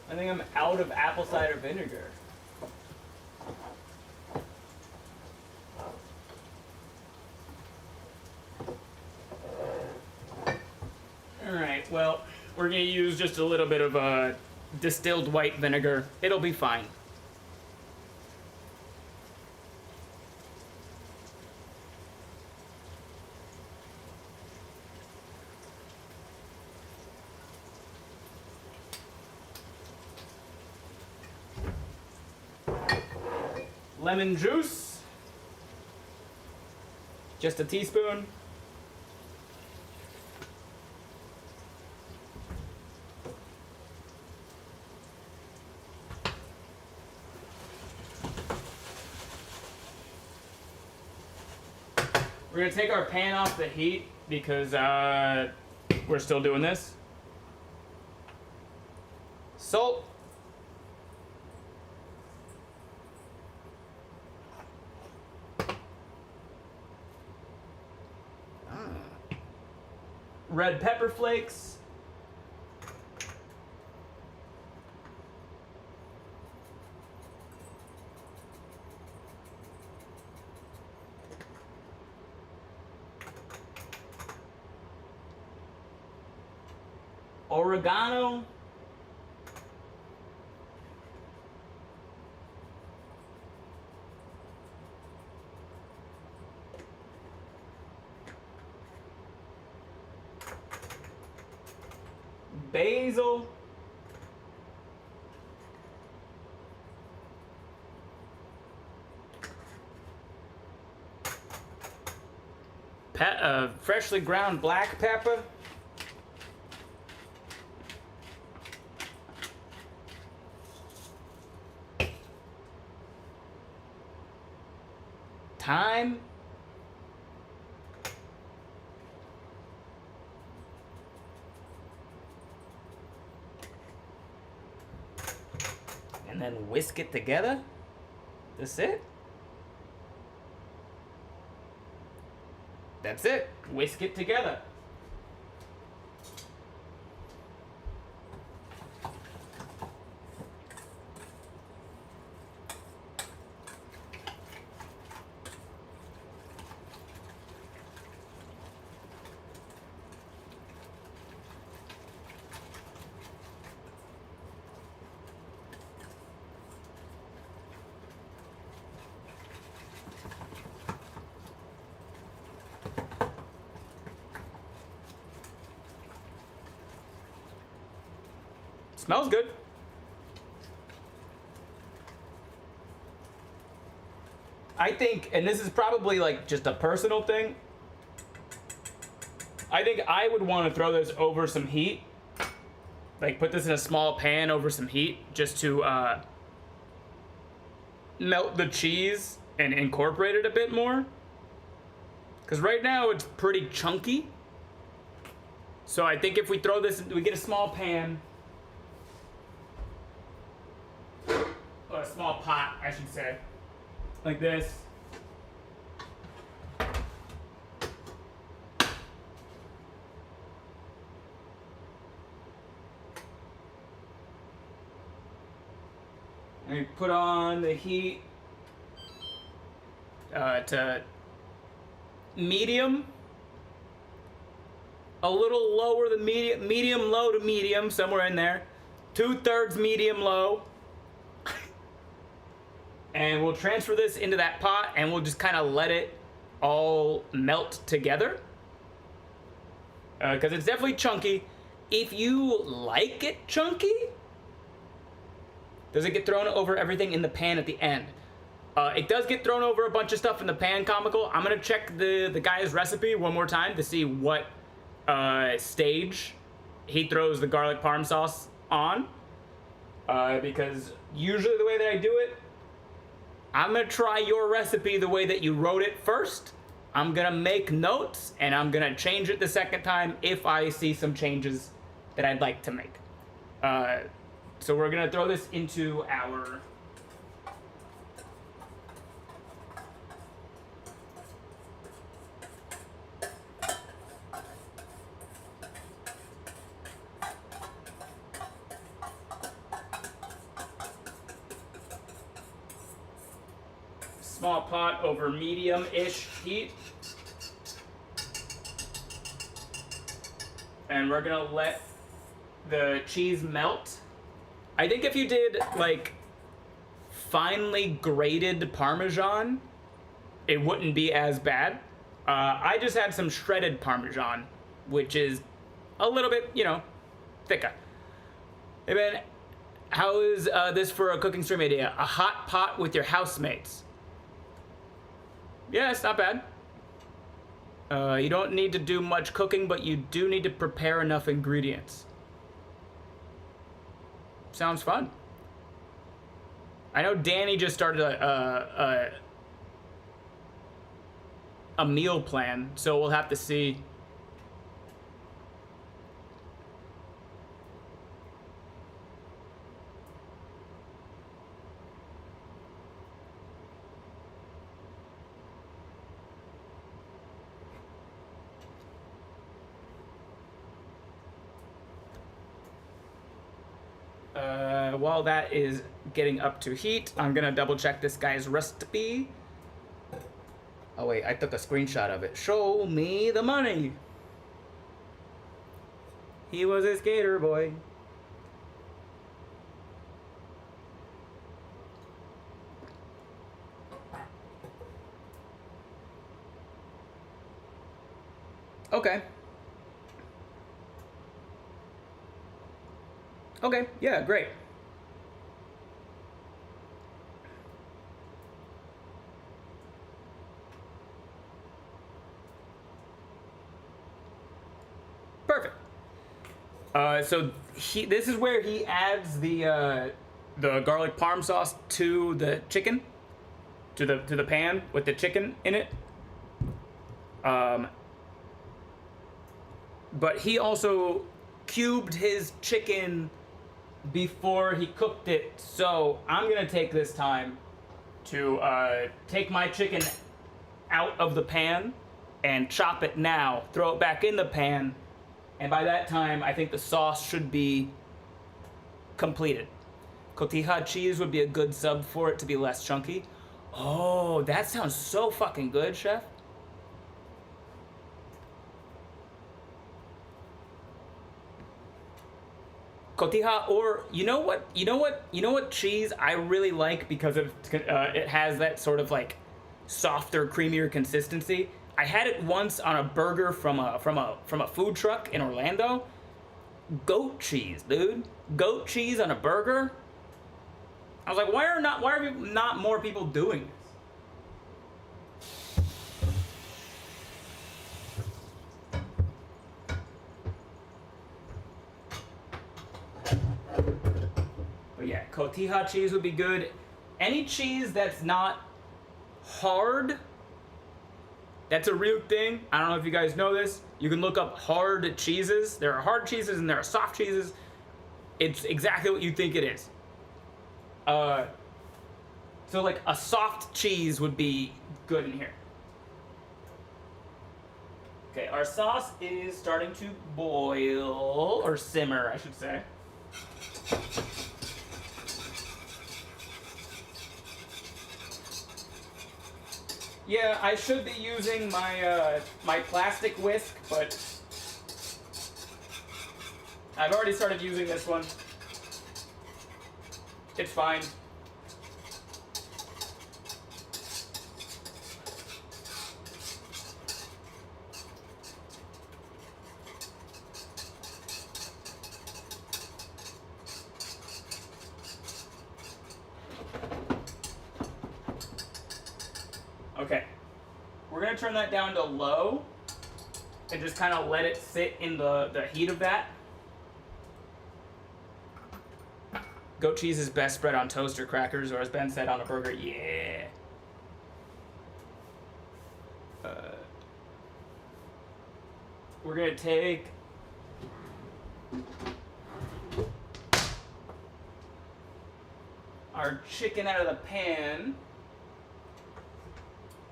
I think I'm out of apple cider vinegar. Alright, well, we're going to use just a little bit of distilled white vinegar. It'll be fine. Lemon juice. Just a teaspoon. We're gonna take our pan off the heat because we're still doing this. Salt. Red pepper flakes. Oregano. Basil. Freshly ground black pepper. Thyme. And then whisk it together. That's it. That's it. Whisk it together. Smells good. I think, and this is probably like just a personal thing, I think I would want to throw this over some heat. Like put this in a small pan over some heat just to melt the cheese and incorporate it a bit more. Because right now it's pretty chunky. So I think if we throw this, we get a small pan, or a small pot, I should say, like this. And we put on the heat to medium. A little lower than medium low to medium, somewhere in there. 2/3 medium low. And we'll transfer this into that pot and we'll just kind of let it all melt together. Because it's definitely chunky. If you like it chunky, does it get thrown over everything in the pan at the end? It does get thrown over a bunch of stuff in the pan, comical. I'm gonna check the guy's recipe one more time to see what stage he throws the garlic parm sauce on. Because usually the way that I do it, I'm gonna try your recipe the way that you wrote it first. I'm gonna make notes and I'm gonna change it the second time if I see some changes that I'd like to make. So we're gonna throw this into our small pot over medium-ish heat. And we're gonna let the cheese melt. I think if you did like finely grated Parmesan, it wouldn't be as bad. I just had some shredded Parmesan, which is a little bit, you know, thicker. Hey man, how is this for a cooking stream idea? A hot pot with your housemates. Yeah, it's not bad. You don't need to do much cooking, but you do need to prepare enough ingredients. Sounds fun. I know Danny just started a meal plan, so we'll have to see. While that is getting up to heat, I'm gonna double check this guy's recipe. Oh wait, I took a screenshot of it. Show me the money. He was a skater boy. Okay. Okay, yeah, great. Perfect. So this is where he adds the garlic parm sauce to the chicken, to the pan with the chicken in it. But he also cubed his chicken before he cooked it, so I'm gonna take this time to take my chicken out of the pan and chop it now, throw it back in the pan, and by that time I think the sauce should be completed. Cotija cheese would be a good sub for it to be less chunky. Oh, that sounds so fucking good, chef. Cotija, or you know what cheese I really like because of it has that sort of like softer, creamier consistency. I had it once on a burger from a food truck in Orlando. goat cheese, dude. Goat cheese on a burger. I was like, why are not more people doing this? But yeah, cotija cheese would be good. Any cheese that's not hard, that's a real thing. I don't know if you guys know this. You can look up hard cheeses. There are hard cheeses and there are soft cheeses. It's exactly what you think it is. So like a soft cheese would be good in here. Okay, our sauce is starting to boil, or simmer, I should say. Yeah, I should be using my my plastic whisk, but I've already started using this one. It's fine. Okay, we're gonna turn that down to low and just kind of let it sit in the heat of that. Goat cheese is best spread on toast or crackers, or as Ben said, on a burger. Yeah. We're gonna take our chicken out of the pan.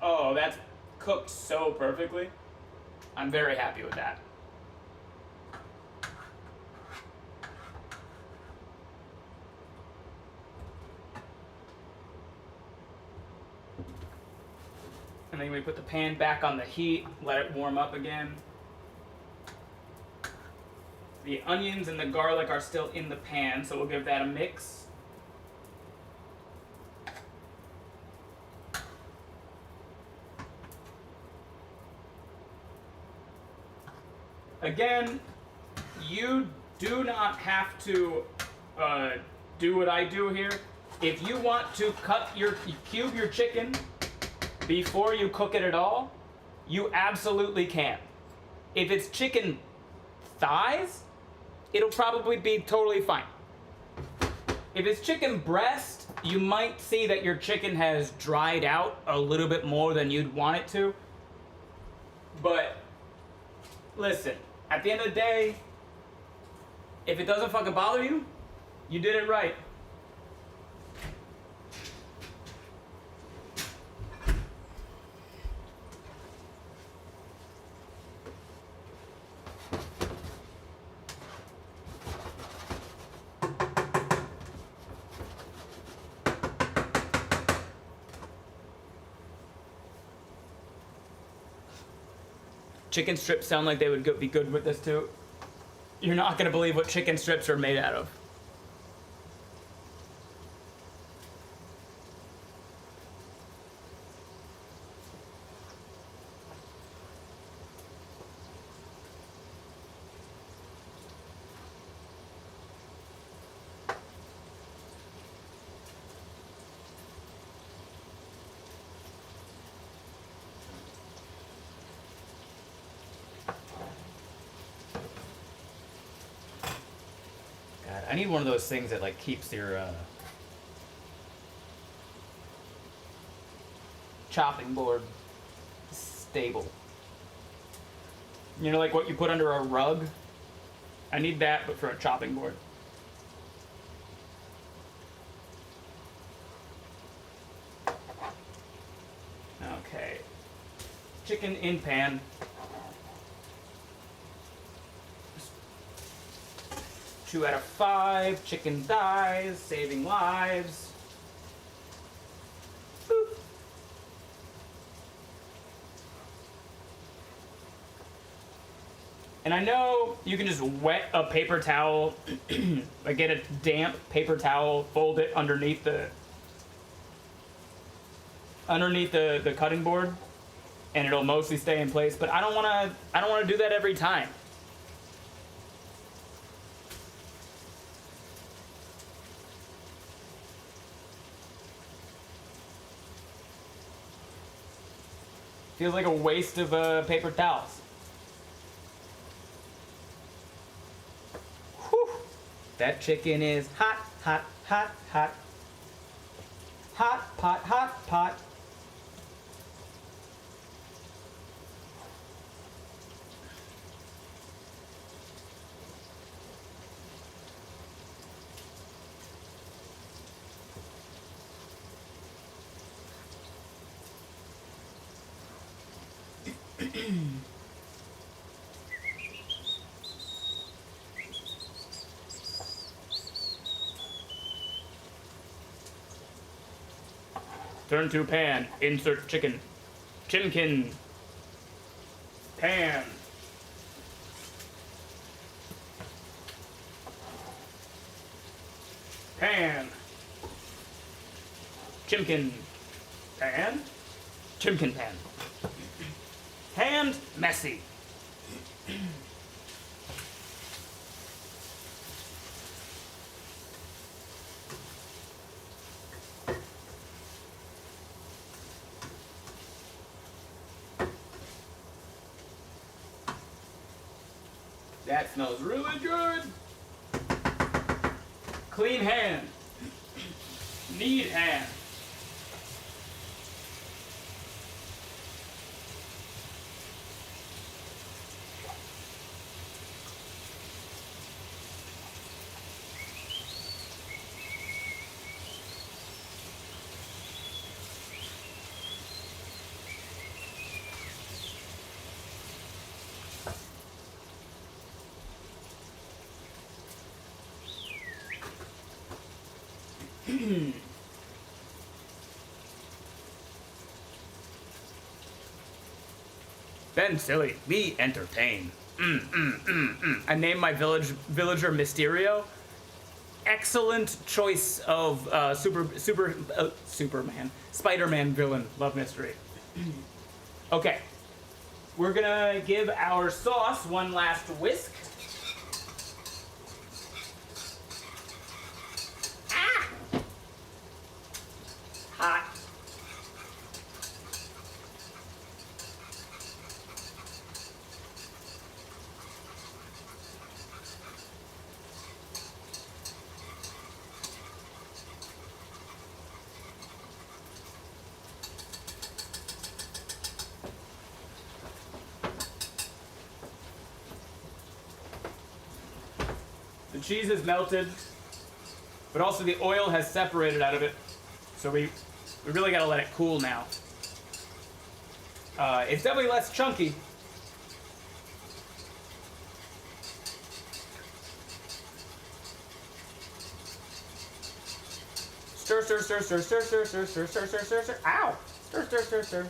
Oh, that's cooked so perfectly. I'm very happy with that. And then we put the pan back on the heat, let it warm up again. The onions and the garlic are still in the pan, so we'll give that a mix. Again, you do not have to do what I do here. If you want to cube your chicken before you cook it at all, you absolutely can. If it's chicken thighs, it'll probably be totally fine. If it's chicken breast, you might see that your chicken has dried out a little bit more than you'd want it to. But listen, at the end of the day, if it doesn't fucking bother you, you did it right. Chicken strips sound like they would be good with this too. You're not gonna believe what chicken strips are made out of. I need one of those things that like keeps your chopping board stable. You know, like what you put under a rug? I need that, but for a chopping board. Okay. Chicken in pan. 2 out of 5, chicken thighs, saving lives. Boop. And I know you can just wet a paper towel, like get a damp paper towel, fold it underneath the cutting board, and it'll mostly stay in place. But I don't wanna do that every time. Feels like a waste of paper towels. Whew. That chicken is hot, hot, hot, hot. Hot pot, hot pot. Turn to pan. Insert chicken. Chimkin. Pan. Pan. Chimkin. Pan. Chimkin pan. Hand messy. That smells really good. Clean hand. Need hand. Ben Silly, be entertained. I named my villager Mysterio. Excellent choice of Superman, Spider-Man villain. Love mystery. Okay, we're gonna give our sauce one last whisk. Ah! Hot. The cheese is melted, but also the oil has separated out of it. So we really gotta let it cool now. It's definitely less chunky. Stir, stir, stir, stir, stir, stir, stir, stir, stir, stir, stir, stir. Ow! Stir, stir, stir, stir.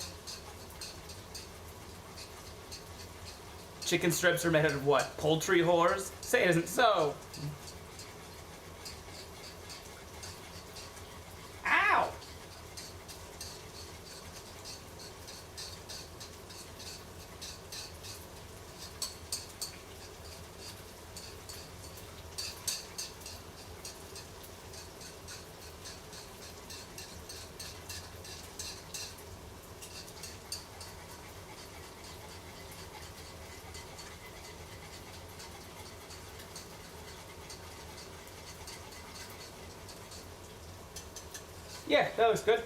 Chicken strips are made out of what? Poultry whores? Say it isn't so. Ow! Yeah, that looks good.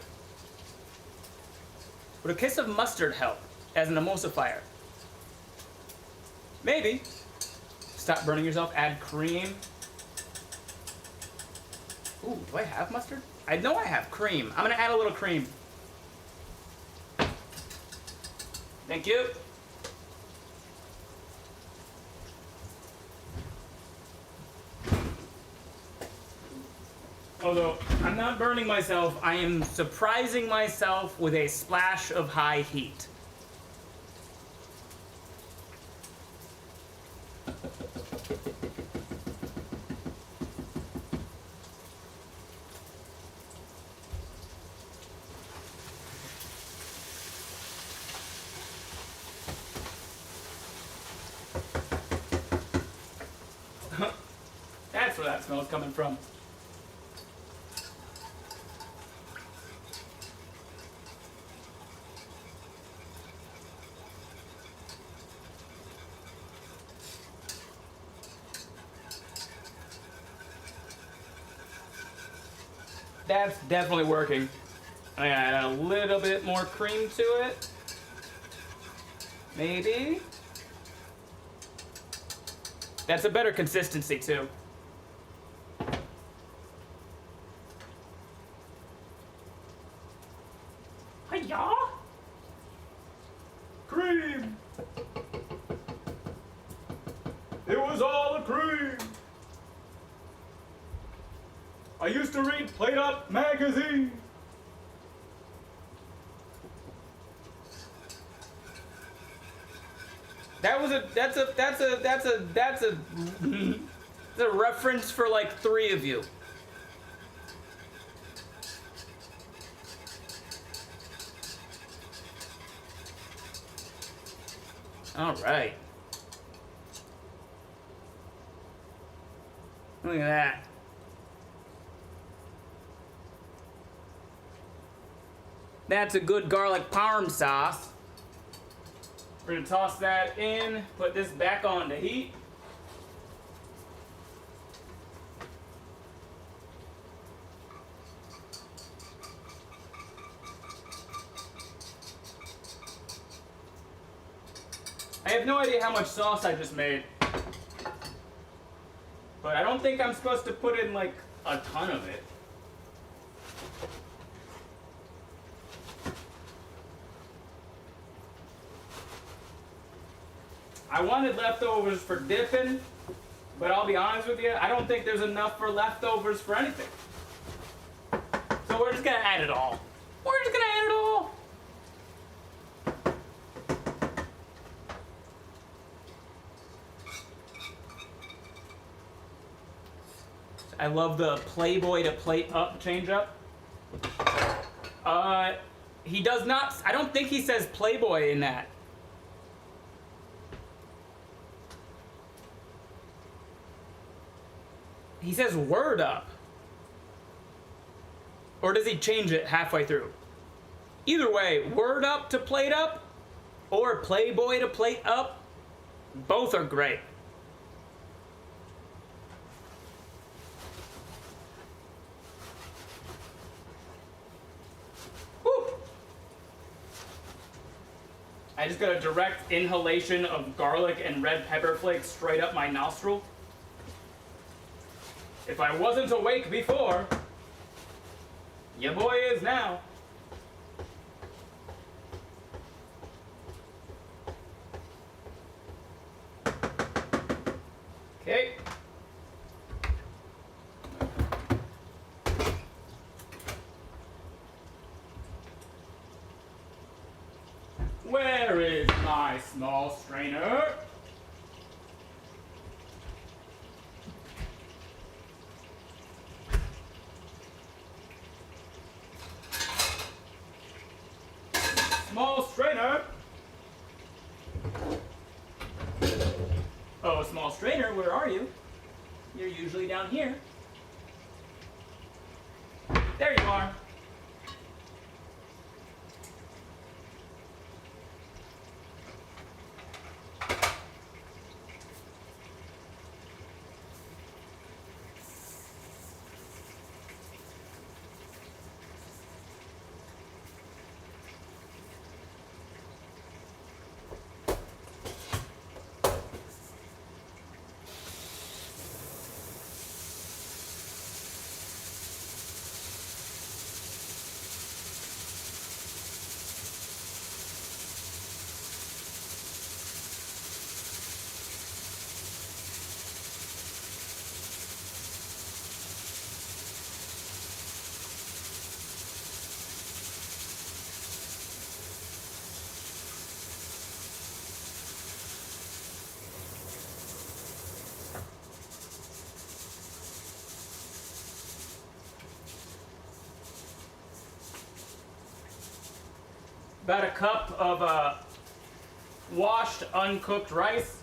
Would a kiss of mustard help as an emulsifier? Maybe. Stop burning yourself, add cream. Ooh, do I have mustard? I know I have cream. I'm gonna add a little cream. Thank you. Although I'm not burning myself, I am surprising myself with a splash of high heat. That's where that smell is coming from. That's definitely working. I add a little bit more cream to it. Maybe. That's a better consistency too. Hiya! Cream! It was all a cream! I used to read Plate Up magazine! That's a reference for like 3 of you. All right. Look at that. That's a good garlic parm sauce. We're gonna toss that in, put this back on to heat. I have no idea how much sauce I just made. But I don't think I'm supposed to put in like a ton of it. I wanted leftovers for dipping, but I'll be honest with you, I don't think there's enough for leftovers for anything. So we're just gonna add it all. We're just gonna add it all. I love the Playboy to plate up change up. He does not, I don't think he says Playboy in that. He says word up. Or does he change it halfway through? Either way, word up to plate up or Playboy to plate up, both are great. Woo! I just got a direct inhalation of garlic and red pepper flakes straight up my nostril. If I wasn't awake before, your boy is now. Okay. Where is my small strainer? Small strainer. Oh, small strainer, where are you? You're usually down here. There you are. About a cup of washed, uncooked rice.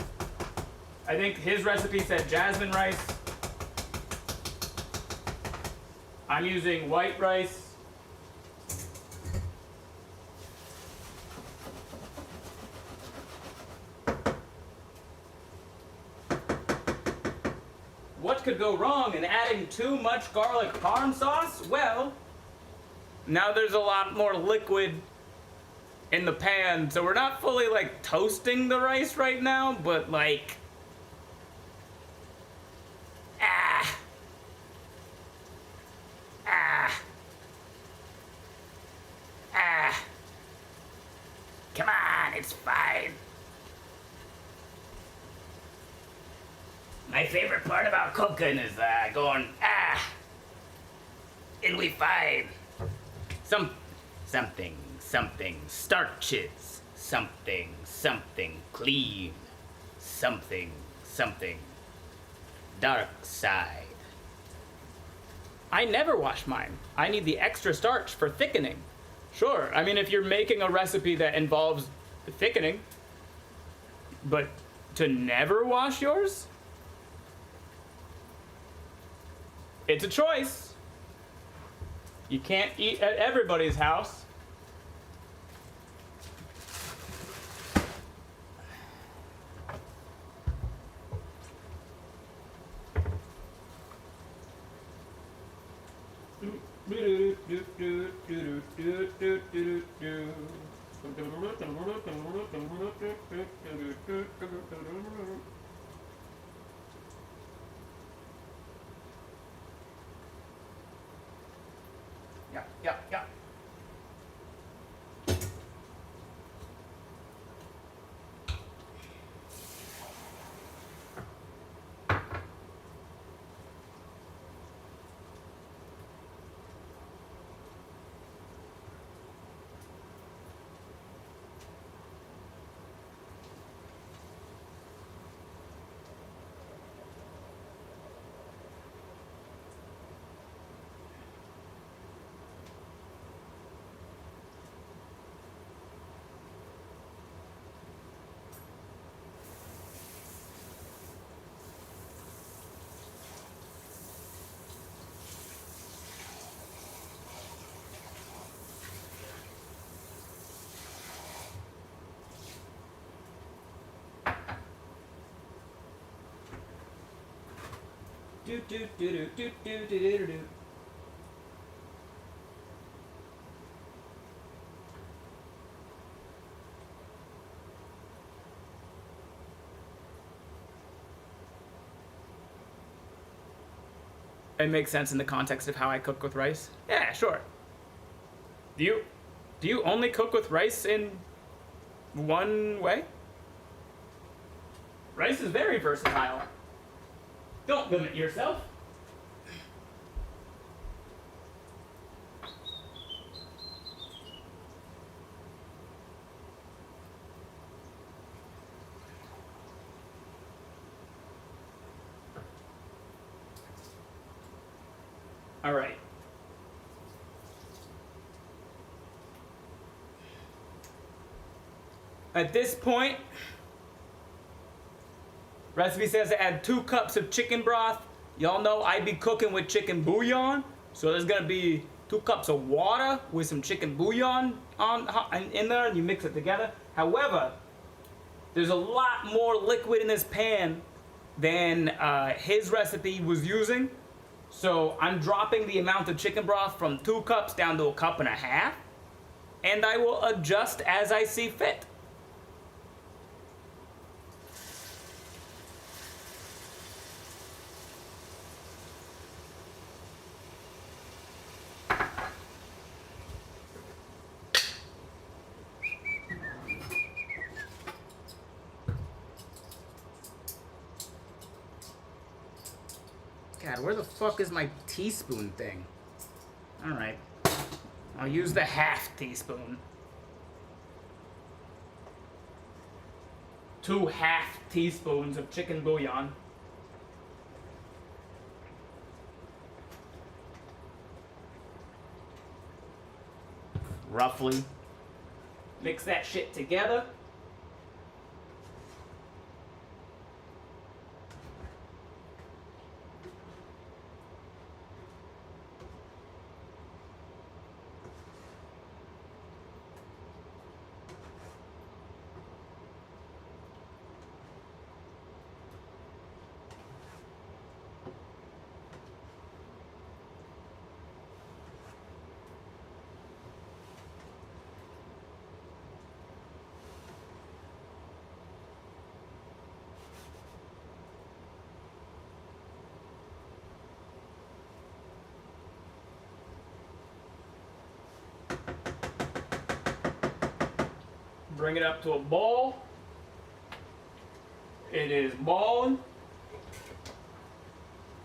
I think his recipe said jasmine rice. I'm using white rice. What what could go wrong in adding too much garlic parm sauce? Well, now there's a lot more liquid in the pan, so we're not fully like toasting the rice right now, but like, ah, come on, it's fine. My favorite part about cooking is going, it'll be fine. Something, starches, something, clean, something, dark side. I never wash mine. I need the extra starch for thickening. Sure, I mean, if you're making a recipe that involves thickening, but to never wash yours? It's a choice. You can't eat at everybody's house. Yeah. Do. It makes sense in the context of how I cook with rice. Yeah, sure. Do you only cook with rice in one way? Rice is very versatile. Don't limit yourself. All right. At this point, recipe says to add 2 cups of chicken broth. Y'all know I be cooking with chicken bouillon, so there's gonna be 2 cups of water with some chicken bouillon in there, and you mix it together. However, there's a lot more liquid in this pan than his recipe was using, so I'm dropping the amount of chicken broth from 2 cups down to 1.5 cups, and I will adjust as I see fit. God, where the fuck is my teaspoon thing? Alright. I'll use the 1/2 teaspoon. 2 1/2 teaspoons of chicken bouillon. Roughly. Mix that shit together. Bring it up to a boil. It is boiling.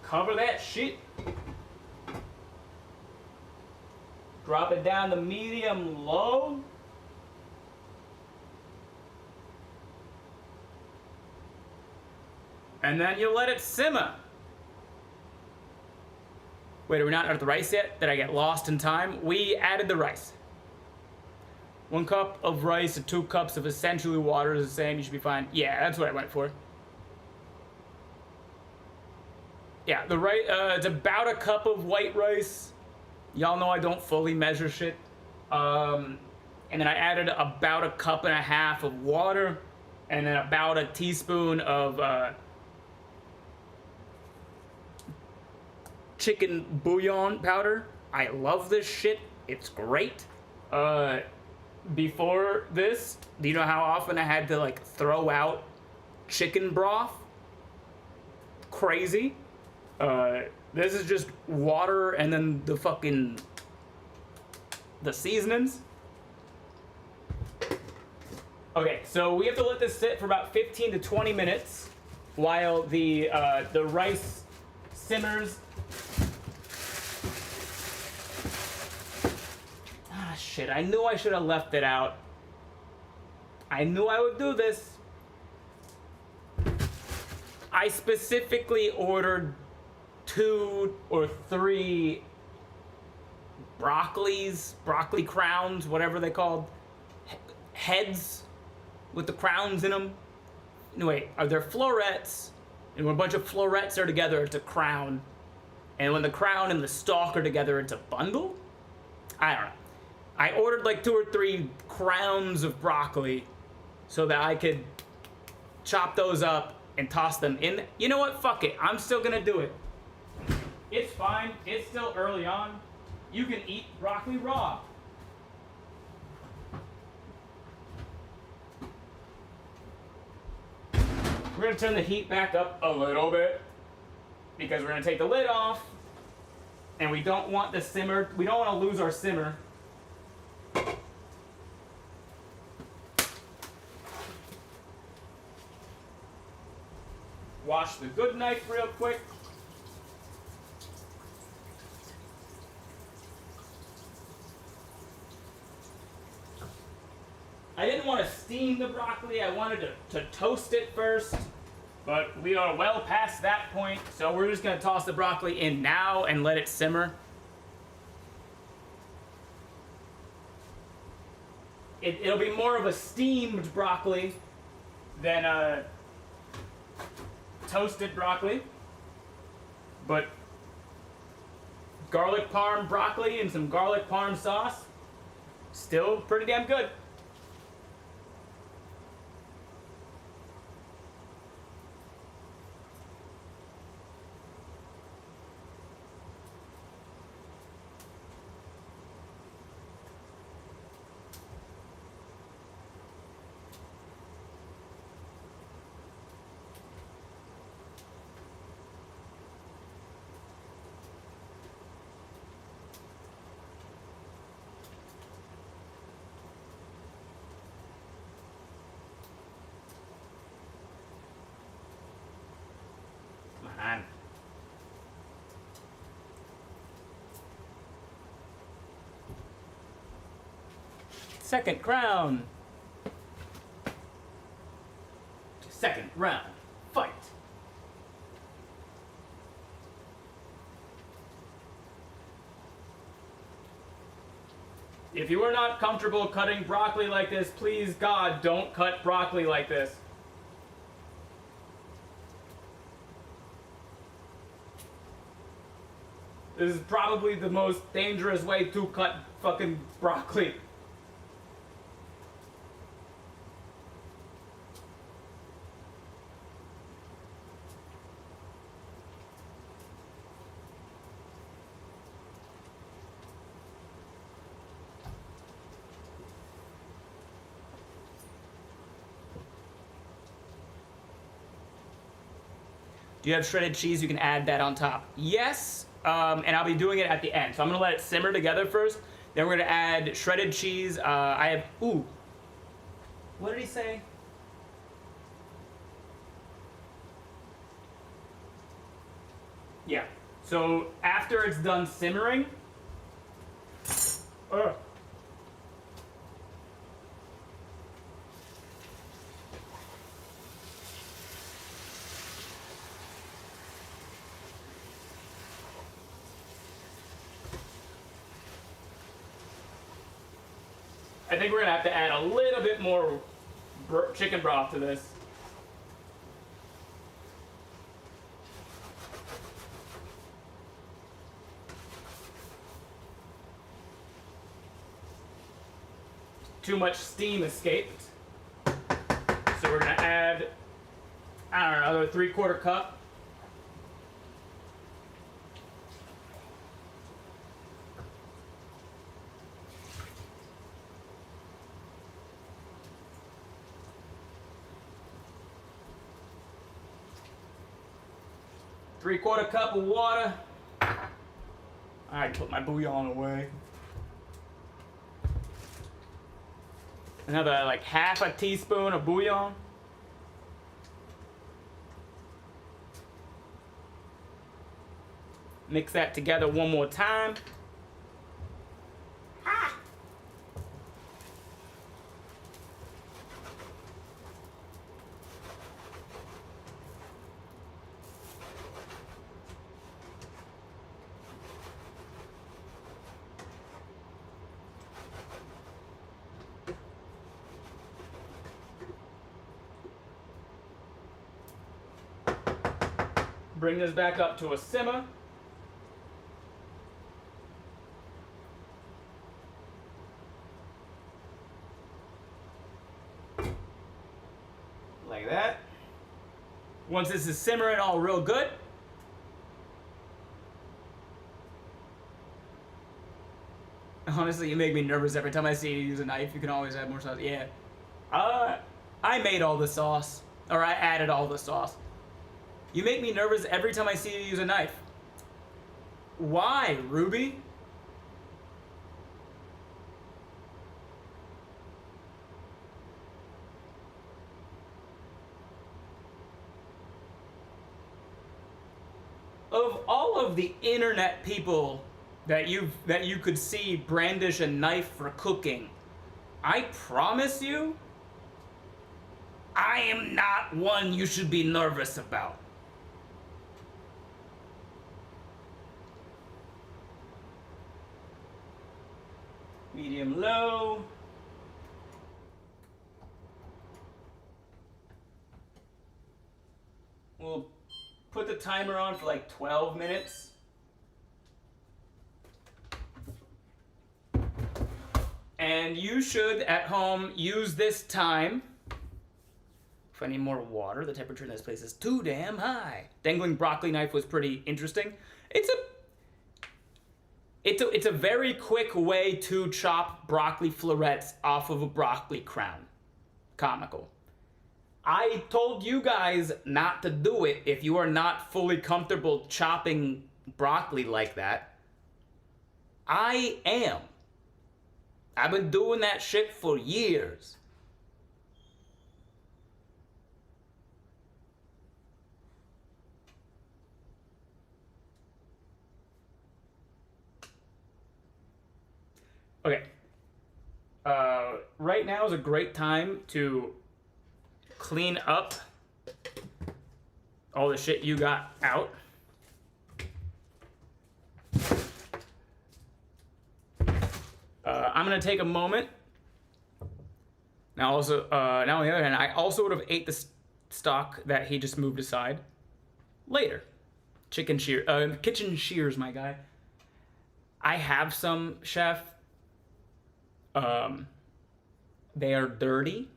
Cover that shit. Drop it down to medium low. And then you let it simmer. Wait, are we not at the rice yet? Did I get lost in time? We added the rice. 1 cup of rice and 2 cups of essentially water is the same. You should be fine. Yeah, that's what I went for. Yeah, the rice, it's about a cup of white rice. Y'all know I don't fully measure shit. And then I added about a cup and a half of water. And then about a teaspoon of chicken bouillon powder. I love this shit. It's great. Before this, do you know how often I had to like throw out chicken broth? Crazy. This is just water and then the seasonings. Okay, so we have to let this sit for about 15 to 20 minutes while the rice simmers. Ah, shit, I knew I should have left it out. I knew I would do this. I specifically ordered 2 or 3 broccoli crowns, whatever they called, heads with the crowns in them. Anyway, are there florets? And when a bunch of florets are together, it's a crown. And when the crown and the stalk are together, it's a bundle? I don't know. I ordered like 2 or 3 crowns of broccoli so that I could chop those up and toss them in. You know what? Fuck it. I'm still gonna do it. It's fine. It's still early on. You can eat broccoli raw. We're gonna turn the heat back up a little bit because we're gonna take the lid off, and we don't want the simmer. We don't want to lose our simmer. Wash the good knife real quick. I didn't want to steam the broccoli. I wanted to toast it first, but we are well past that point, so we're just going to toss the broccoli in now and let it simmer. It'll be more of a steamed broccoli than a toasted broccoli, but garlic parm broccoli and some garlic parm sauce, still pretty damn good. Man. Second crown. Second round. Fight. If you are not comfortable cutting broccoli like this, please God, don't cut broccoli like this. This is probably the most dangerous way to cut fucking broccoli. Do you have shredded cheese? You can add that on top. Yes. And I'll be doing it at the end. So I'm gonna let it simmer together first. Then we're gonna add shredded cheese. I have, What did he say? Yeah. So after it's done simmering, ugh. 'I think we're gonna have to add a little bit more chicken broth to this. Too much steam escaped. So we're gonna add, I don't know, another 3/4 cup. Three-quarter cup of water. I put my bouillon away. Another like half a teaspoon of bouillon. Mix that together one more time. Bring this back up to a simmer. Like that. Once this is simmering all real good, honestly, you make me nervous every time I see you use a knife. You can always add more sauce. Yeah. I made all the sauce. Or I added all the sauce. You make me nervous every time I see you use a knife. Why, Ruby? Of all of the internet people that you could see brandish a knife for cooking, I promise you, I am not one you should be nervous about. Medium low. We'll put the timer on for like 12 minutes. And you should, at home, use this time. If I need more water, the temperature in this place is too damn high. Dangling broccoli knife was pretty interesting. It's a very quick way to chop broccoli florets off of a broccoli crown. Comical. I told you guys not to do it if you are not fully comfortable chopping broccoli like that. I am. I've been doing that shit for years. Okay. Right now is a great time to clean up all the shit you got out. I'm gonna take a moment. Now, also, now on the other hand, I also would have ate the stock that he just moved aside later. Kitchen shears, my guy. I have some, chef. They are dirty.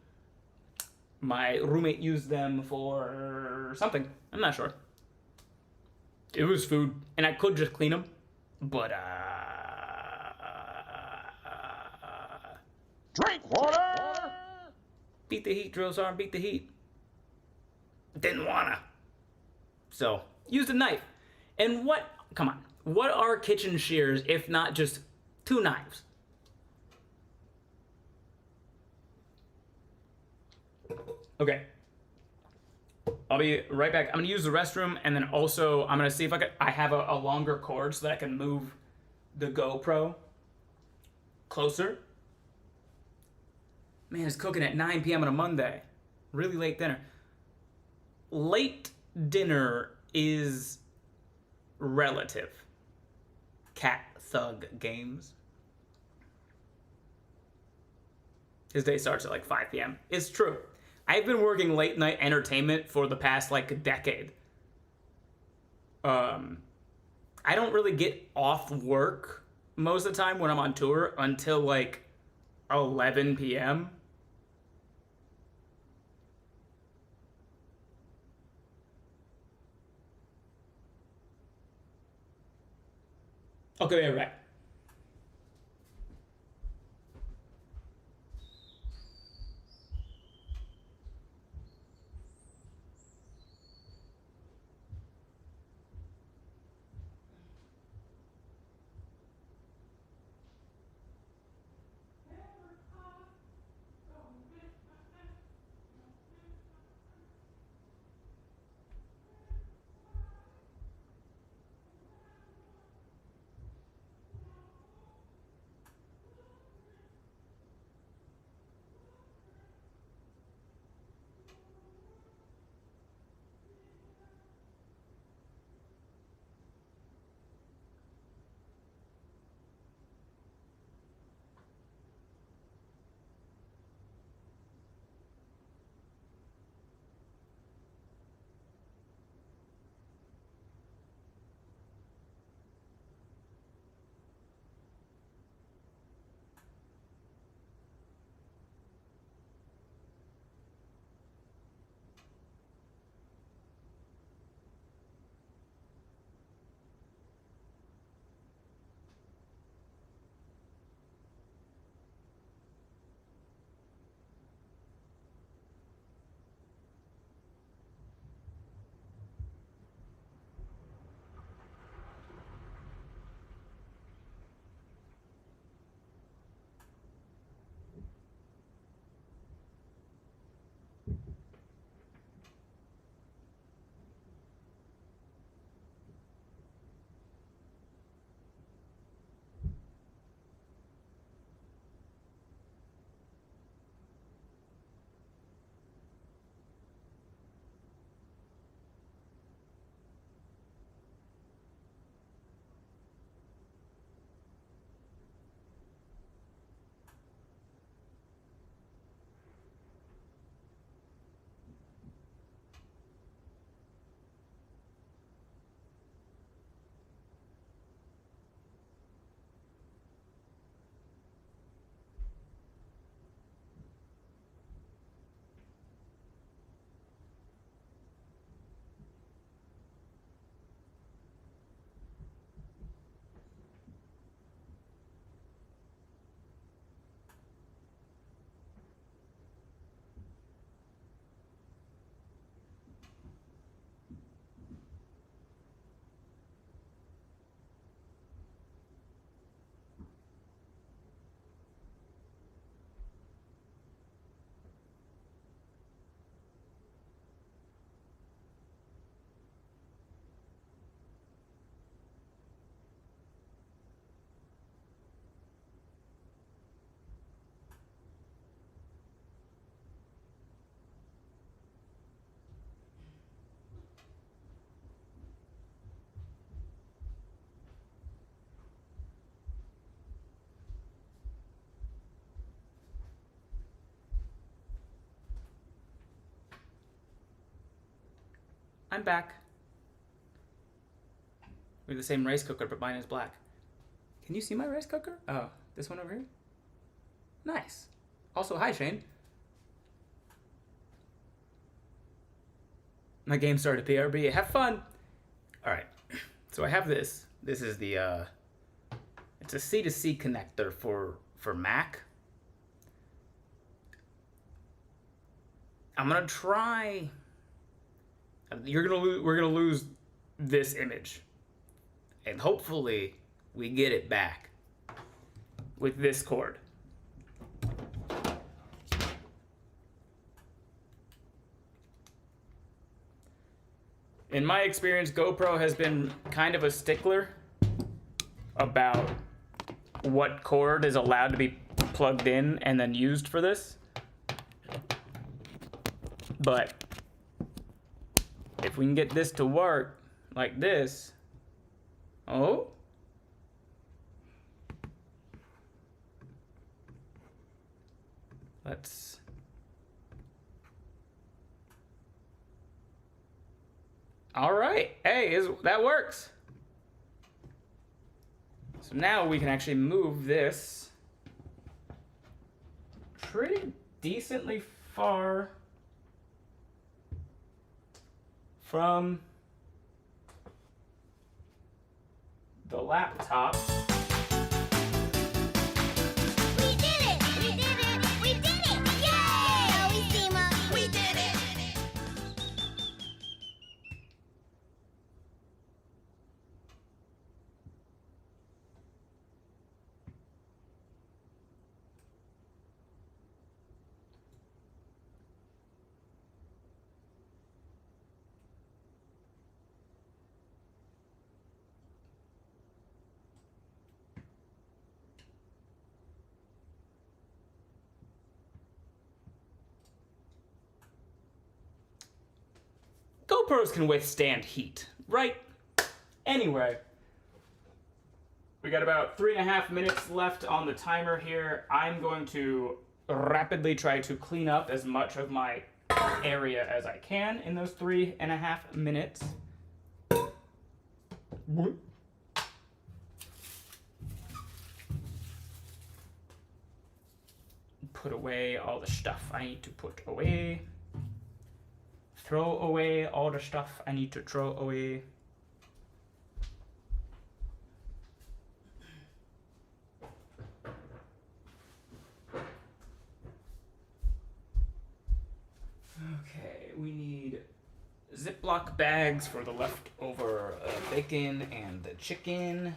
My roommate used them for something. I'm not sure. It was food, and I could just clean them, but Drink water! beat the heat, drill sergeant, beat the heat. Didn't wanna. So, used a knife. And what, come on, what are kitchen shears if not just two knives? Okay. I'll be right back. I'm gonna use the restroom, and then also I'm gonna see if I have a longer cord so that I can move the GoPro closer. Man, it's cooking at 9 p.m. on a Monday. Really late dinner. Late dinner is relative. Cat Thug Games. His day starts at like 5 p.m. It's true. I've been working late night entertainment for the past like decade. I don't really get off work most of the time when I'm on tour until like 11 p.m. Okay, right. I'm back. We have the same rice cooker, but mine is black. Can you see my rice cooker? Oh, this one over here? Nice. Also, hi, Shane. My game started PRB. Have fun. All right. So I have this. This is the, it's a C2C connector for Mac. I'm gonna try. We're gonna lose this image, and hopefully we get it back with this cord. In my experience, GoPro has been kind of a stickler about what cord is allowed to be plugged in and then used for this. But if we can get this to work like this, oh. Let's all right. Hey, that works. So now we can actually move this pretty decently far from the laptop. We did it! We did it! We did it! Yay! Always we did it! GoPros can withstand heat, right? Anyway, we got about 3.5 minutes left on the timer here. I'm going to rapidly try to clean up as much of my area as I can in those 3.5 minutes. Put away all the stuff I need to put away. Throw away all the stuff I need to throw away. Okay, we need Ziploc bags for the leftover bacon and the chicken.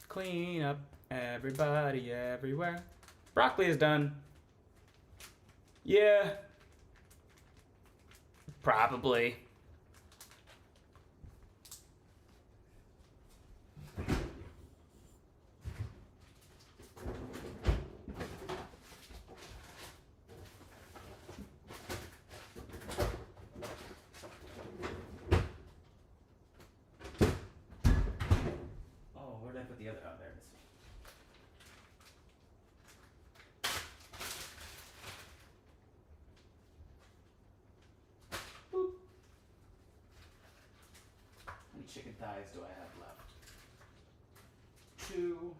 Clean up, everybody, everywhere. Broccoli is done. Yeah. Probably. Where did I put the other? Oh, there it is. Boop. How many chicken thighs do I have left? 2.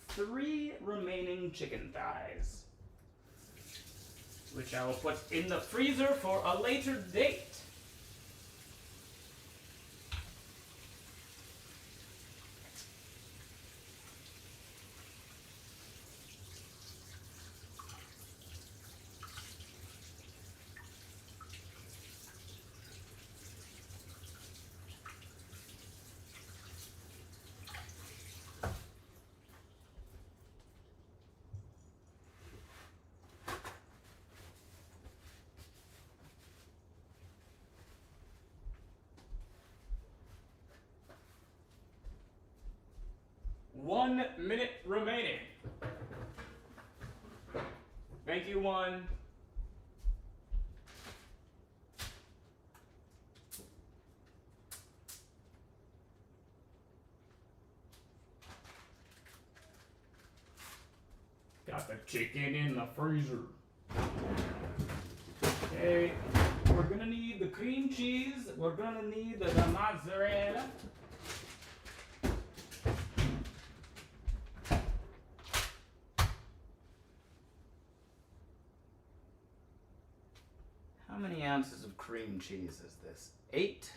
3 remaining chicken thighs, which I will put in the freezer for a later date. One minute remaining. Thank you, one. Got the chicken in the freezer. Okay, we're gonna need the cream cheese. We're gonna need the mozzarella. How many ounces of cream cheese is this? 8?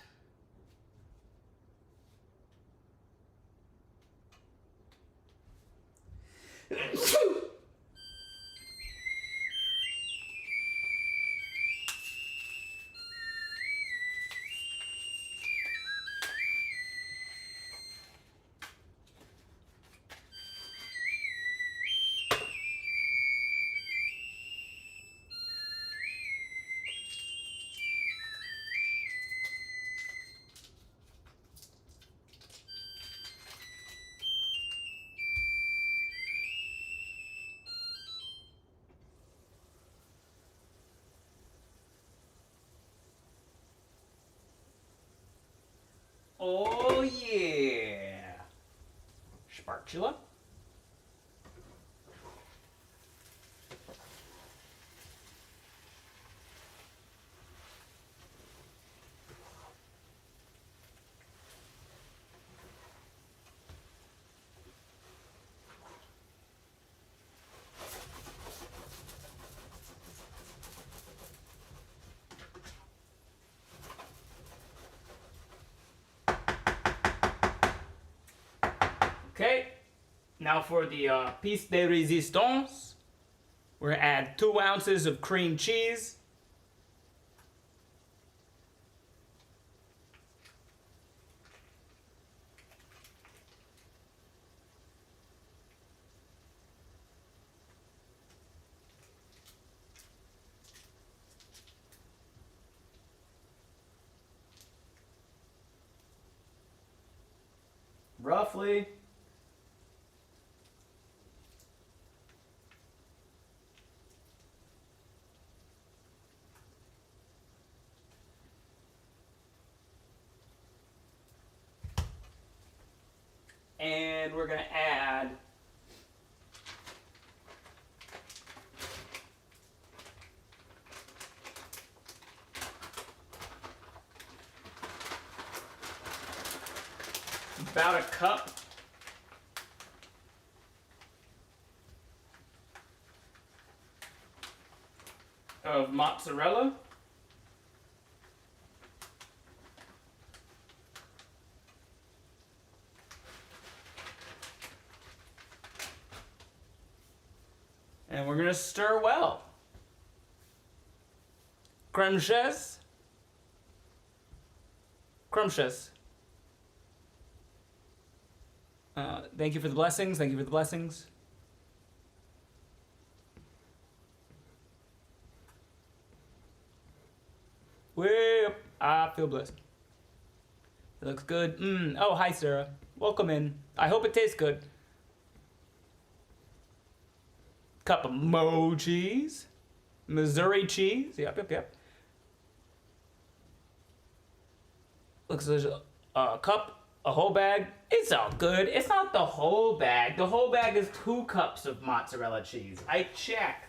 Oh yeah. Spatula. Okay, now for the piece de resistance, we're gonna add 2 ounces of cream cheese. Roughly. And we're gonna add about a cup of mozzarella. And we're gonna stir well. Creme fraîche. Creme fraîche. Thank you for the blessings. Thank you for the blessings. Whip. I feel blessed. It looks good. Oh, hi, Sarah. Welcome in. I hope it tastes good. Cup of Mo cheese. Missouri cheese. Yep. Looks like a cup, a whole bag. It's all good. It's not the whole bag. The whole bag is 2 cups of mozzarella cheese. I checked.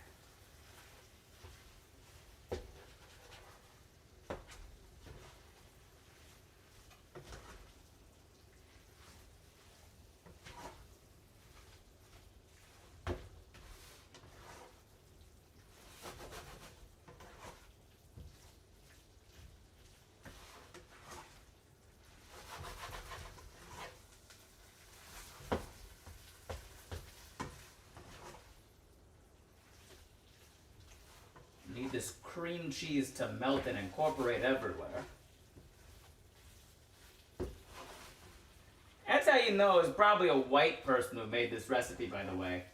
Need this cream cheese to melt and incorporate everywhere. That's how you know it's probably a white person who made this recipe, by the way.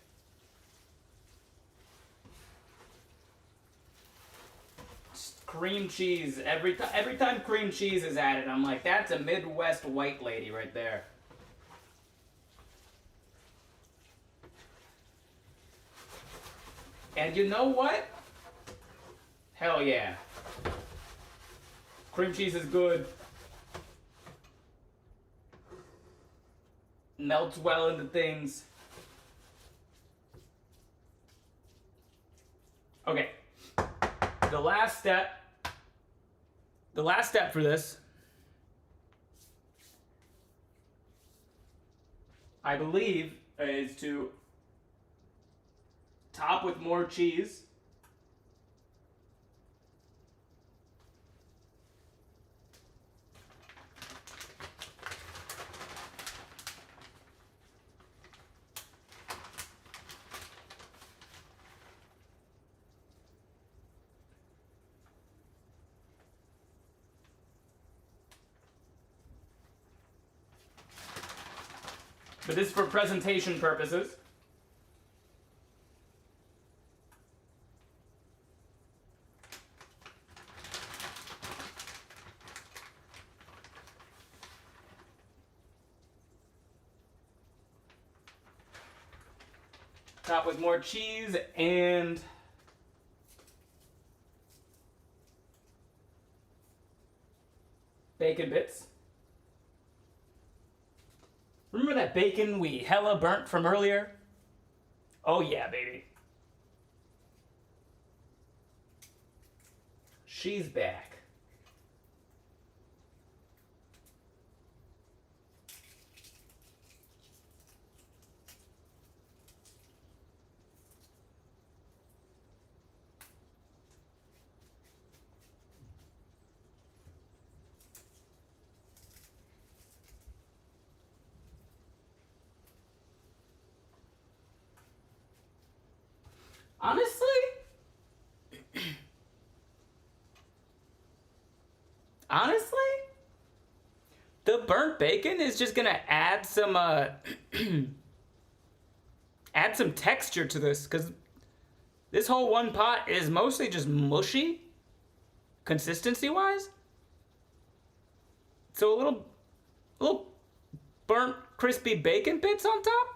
Just cream cheese, every time cream cheese is added, I'm like, that's a Midwest white lady right there. And you know what? Hell yeah. Cream cheese is good. Melts well into things. Okay. The last step for this, I believe, is to top with more cheese. But this is for presentation purposes. Top with more cheese and bacon bits. Remember that bacon we hella burnt from earlier? Oh yeah, baby. She's back. Honestly, the burnt bacon is just gonna add some add some texture to this, because this whole one pot is mostly just mushy, consistency-wise. So a little burnt, crispy bacon bits on top.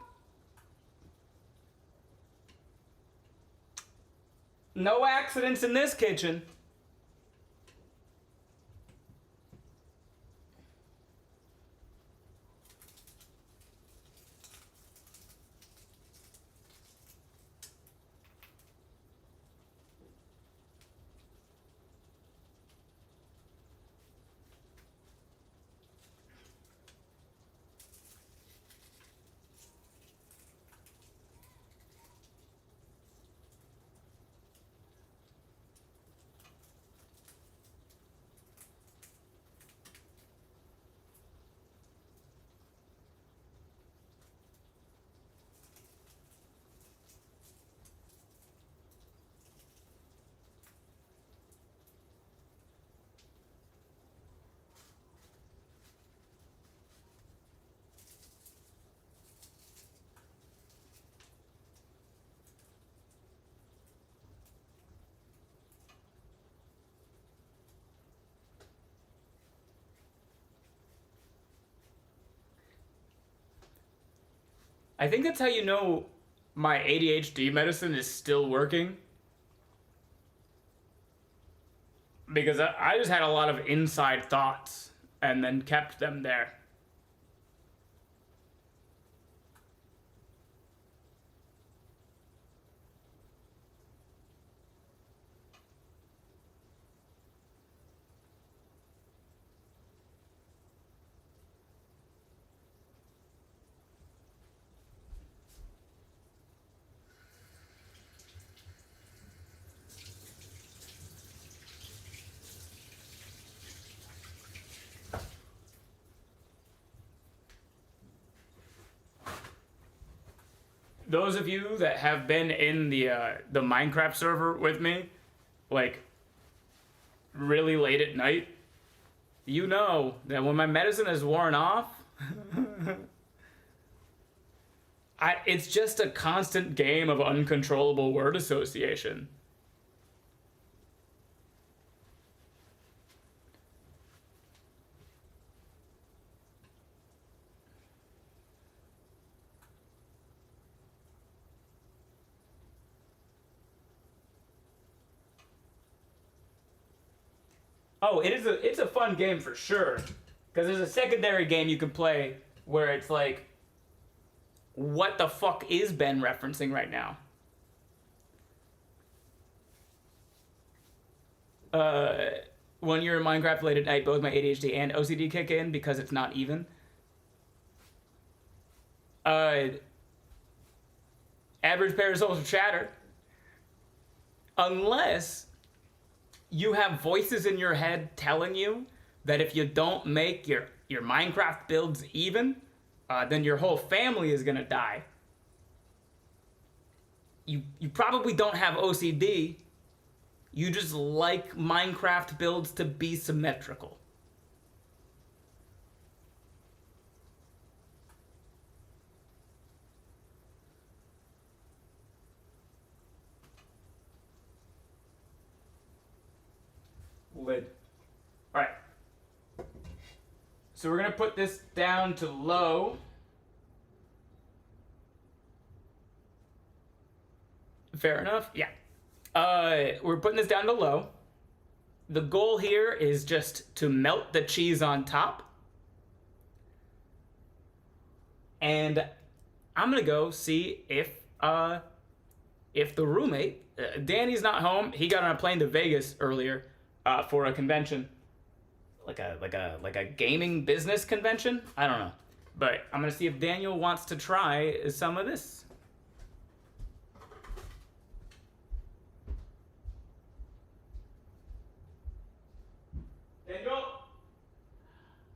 No accidents in this kitchen. I think that's how you know my ADHD medicine is still working. Because I just had a lot of inside thoughts and then kept them there. Those of you that have been in the Minecraft server with me, like, really late at night, you know that when my medicine is worn off, it's just a constant game of uncontrollable word association. Oh, it's a fun game for sure. Because there's a secondary game you can play where it's like, what the fuck is Ben referencing right now? When you're in Minecraft late at night, both my ADHD and OCD kick in because it's not even. Average pair of social chatter. Unless you have voices in your head telling you that if you don't make your Minecraft builds even, then your whole family is gonna die. You probably don't have OCD. You just like Minecraft builds to be symmetrical. lid. All right. So we're gonna put this down to low. Fair enough. Yeah. We're putting this down to low. The goal here is just to melt the cheese on top. And I'm gonna go see if the roommate, Danny's not home. He got on a plane to Vegas earlier for a convention, like a gaming business convention. I don't know, but I'm gonna see if Daniel wants to try some of this. Daniel,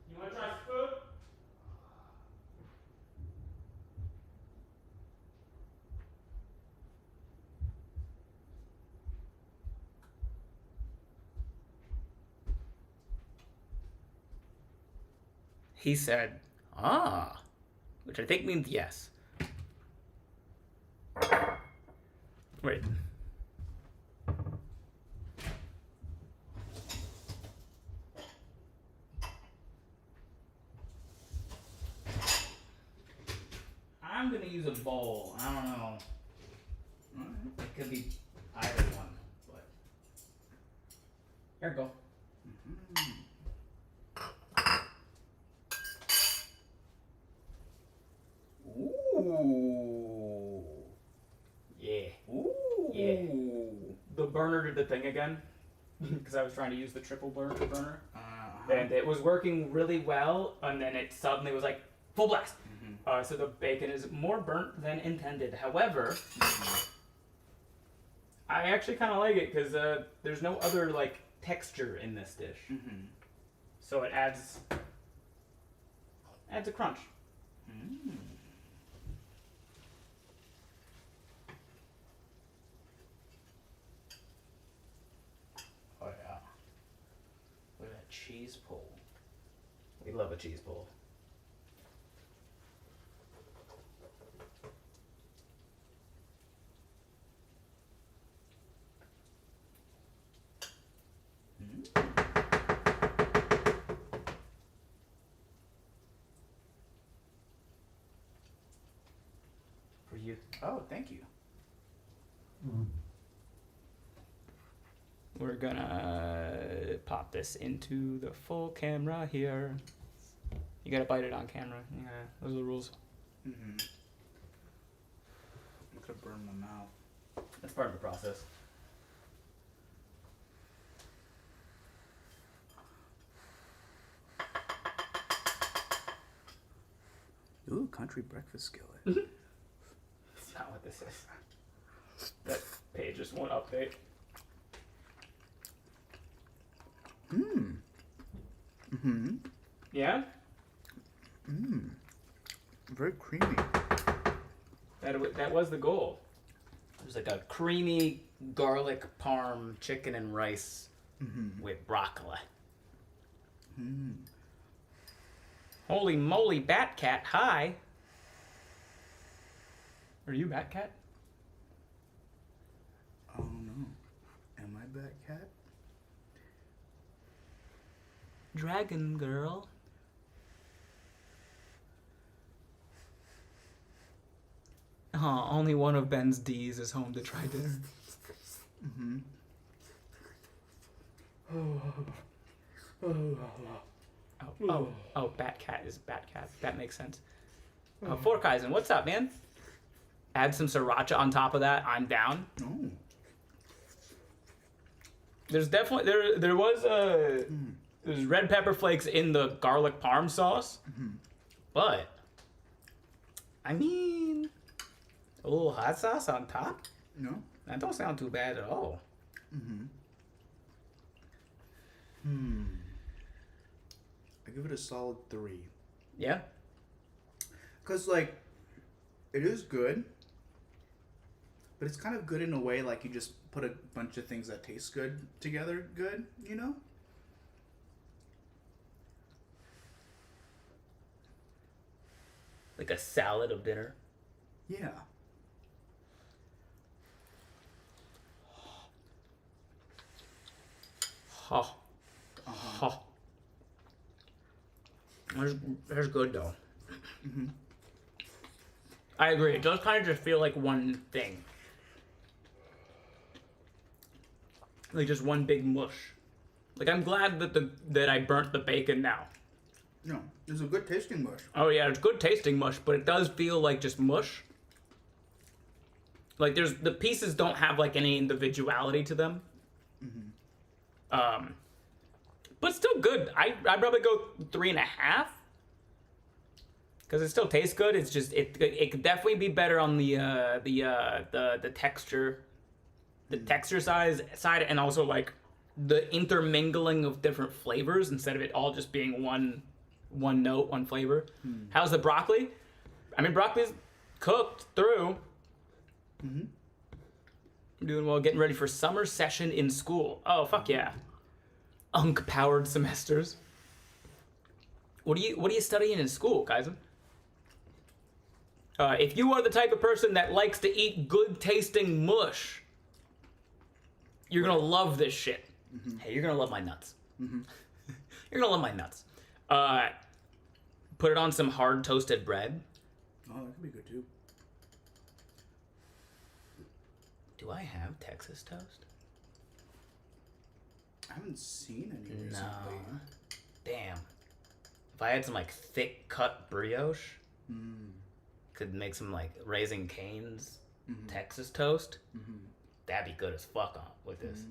you wanna try some food? He said, "Ah," which I think means yes. Wait. I'm gonna use a bowl. I don't know. It could be either one, but here we go. Ooh. Yeah. Ooh. Yeah. The burner did the thing again because I was trying to use the triple burner, and it was working really well, and then it suddenly was like full blast. So the bacon is more burnt than intended. However, I actually kind of like it because there's no other like texture in this dish, so it adds a crunch. Oh yeah, look at that cheese pull. We love a cheese pull. For you. Oh, thank you. We're gonna pop this into the full camera here. You gotta bite it on camera. Yeah, those are the rules. I'm gonna burn my mouth. That's part of the process. Ooh, country breakfast skillet. That's not what this is. That page just won't update. Yeah? Very creamy. That was the goal. It was like a creamy garlic parm chicken and rice with broccoli. Holy moly, Batcat, hi. Are you Batcat? Oh no. Am I Batcat? Dragon girl. Only one of Ben's D's is home to try dinner. Oh, Batcat is Batcat. That makes sense. Fork Eisen, what's up, man? Add some sriracha on top of that. I'm down. Oh. There's definitely there was there's red pepper flakes in the garlic parm sauce, but I mean a little hot sauce on top. No. That don't sound too bad at all. I give it a solid 3. Yeah. Cause like, it is good, but it's kind of good in a way like you just put a bunch of things that taste good together. Good, you know. Like a salad of dinner. Yeah. Oh, Oh. That's good though. I agree. It does kind of just feel like one thing. Like just one big mush. Like I'm glad that I burnt the bacon now. No, it's a good tasting mush. Oh yeah, it's good tasting mush, but it does feel like just mush. Like the pieces don't have like any individuality to them. But still good. I'd probably go 3.5. Because it still tastes good. It's just it could definitely be better on the texture, the texture side, and also like the intermingling of different flavors instead of it all just being one note, one flavor. How's the broccoli? I mean, broccoli's cooked through. I'm doing well, getting ready for summer session in school. Oh fuck yeah, powered semesters. What are you studying in school, Kaizen? If you are the type of person that likes to eat good tasting mush, you're gonna love this shit. Hey, you're gonna love my nuts. You're gonna love my nuts. Put it on some hard toasted bread. Oh, that could be good too. Do I have Texas toast? I haven't seen any No. recently. Damn. If I had some like thick cut brioche, could make some like Raising Cane's Texas toast. That'd be good as fuck on with this.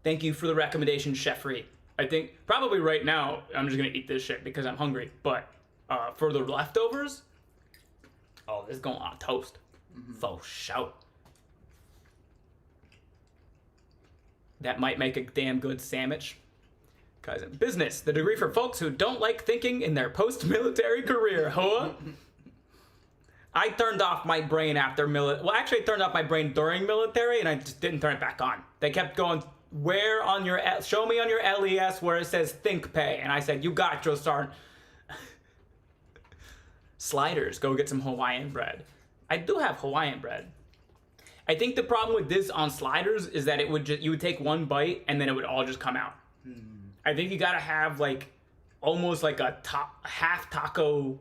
Thank you for the recommendation, Chef Reed. I think probably right now I'm just gonna eat this shit because I'm hungry. But for the leftovers, oh, this is going on toast. Faux shout. That might make a damn good sandwich. Kaizen. Business, the degree for folks who don't like thinking in their post-military career, huh? I turned off my brain after well, actually I turned off my brain during military and I just didn't turn it back on. They kept going, show me on your LES where it says think pay. And I said, you got Joe Sergeant. Sliders, go get some Hawaiian bread. I do have Hawaiian bread. I think the problem with this on sliders is that you would take one bite and then it would all just come out. I think you gotta have like almost like a half taco.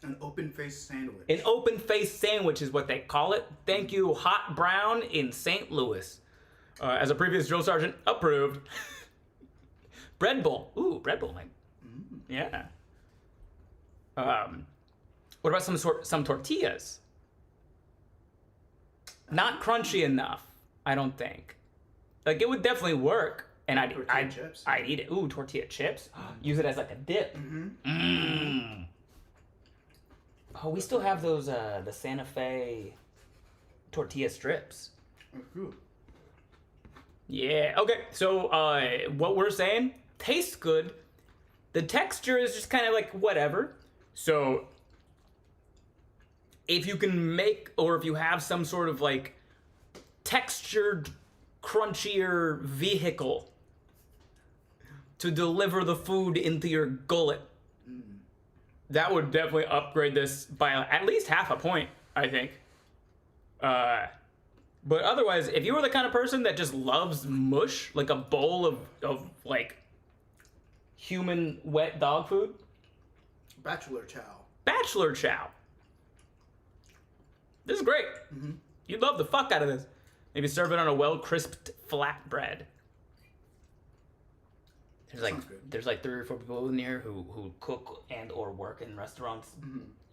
An open-faced sandwich. An open-faced sandwich is what they call it. Thank you, Hot Brown in St. Louis. As a previous drill sergeant, approved. Bread bowl. Ooh, bread bowl, man. Yeah. What about some tortillas? Not crunchy enough, I don't think. Like it would definitely work, and I'd eat it. Ooh, tortilla chips. Use it as like a dip. Oh, we still have those the Santa Fe tortilla strips. Yeah. Okay. So what we're saying tastes good. The texture is just kind of like whatever. So if you can make, or if you have some sort of like textured, crunchier vehicle to deliver the food into your gullet, that would definitely upgrade this by at least half a point, I think. But otherwise, if you were the kind of person that just loves mush, like a bowl of like human wet dog food. Bachelor chow. Bachelor chow. This is great. You'd love the fuck out of this. Maybe serve it on a well-crisped flatbread. There's like 3 or 4 people in here who cook and or work in restaurants,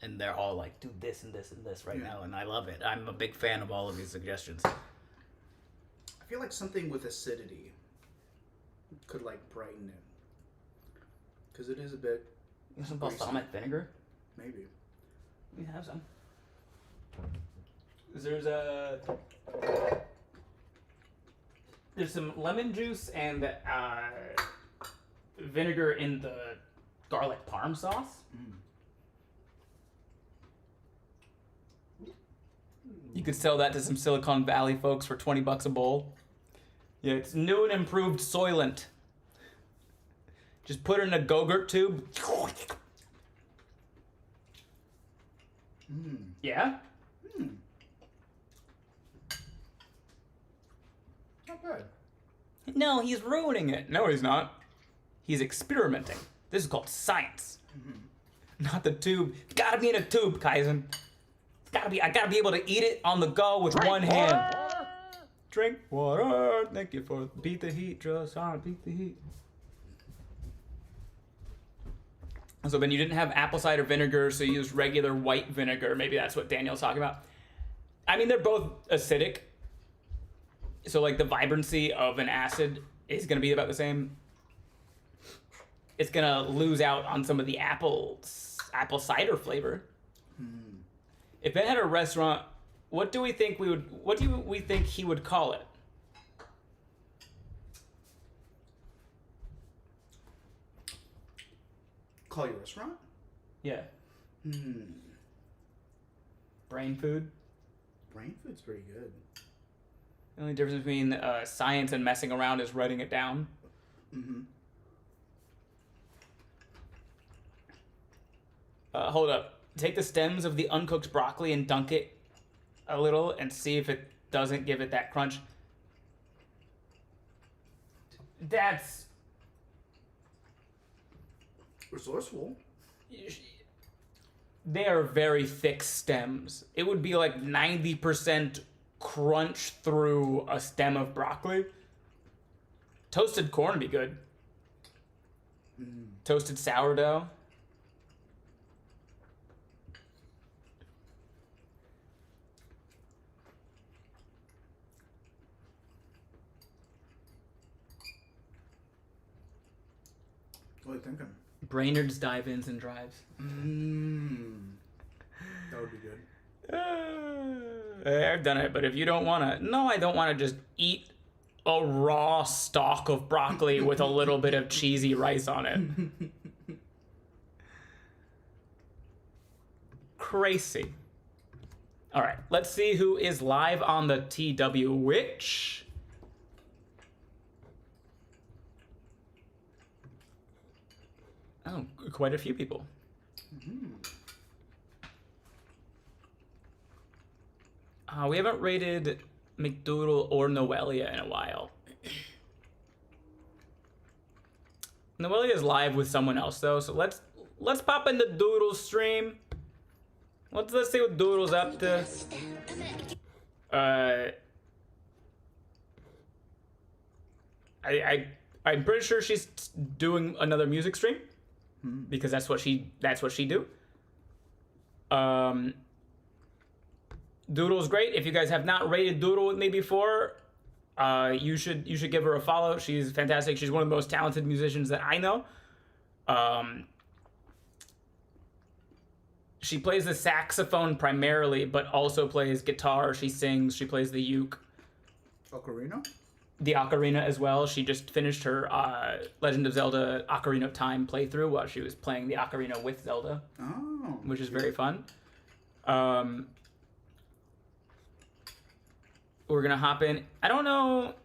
and they're all like, do this and this and this right now, and I love it. I'm a big fan of all of these suggestions. I feel like something with acidity could like brighten it, because it is a bit. You have some balsamic vinegar? Maybe. We have some. There's some lemon juice and vinegar in the garlic parm sauce. You could sell that to some Silicon Valley folks for $20 a bowl. Yeah, it's new and improved Soylent. Just put it in a Go-Gurt tube. Yeah? Not bad. No, he's ruining it. No, he's not. He's experimenting. This is called science. Not the tube. It's gotta be in a tube, Kaizen. It's gotta be. I gotta be able to eat it on the go with one hand. Drink water. Thank you for beat the heat, just on beat the heat. So then you didn't have apple cider vinegar, so you used regular white vinegar. Maybe that's what Daniel's talking about. I mean, they're both acidic. So like the vibrancy of an acid is gonna be about the same. It's gonna lose out on some of the apple cider flavor. If Ben had a restaurant, what do we think he would call it? Call your restaurant? Yeah. Brain food. Brain food's pretty good. The only difference between science and messing around is writing it down. Hold up. Take the stems of the uncooked broccoli and dunk it a little and see if it doesn't give it that crunch. That's resourceful. They are very thick stems. It would be like 90% crunch through a stem of broccoli. Toasted corn would be good. Toasted sourdough. What are you thinking? Brainerd's dive-ins and drives. That would be good. I've done it, but if you don't want to... No, I don't want to just eat a raw stalk of broccoli with a little bit of cheesy rice on it. Crazy. All right, let's see who is live on the TW Witch. Oh, quite a few people. We haven't rated McDoodle or Noelia in a while. Noelia is live with someone else though, so let's pop into Doodle's stream. Let's see what Doodle's up to. I'm pretty sure she's doing another music stream. Because that's what she do. Doodle's great. If you guys have not rated Doodle with me before, you should give her a follow. She's fantastic. She's one of the most talented musicians that I know. She plays the saxophone primarily, but also plays guitar. She sings. She plays the uke. Ocarina? The ocarina as well. She just finished her Legend of Zelda Ocarina of Time playthrough while she was playing the ocarina with Zelda. Oh. Which is very fun. We're gonna hop in. I don't know.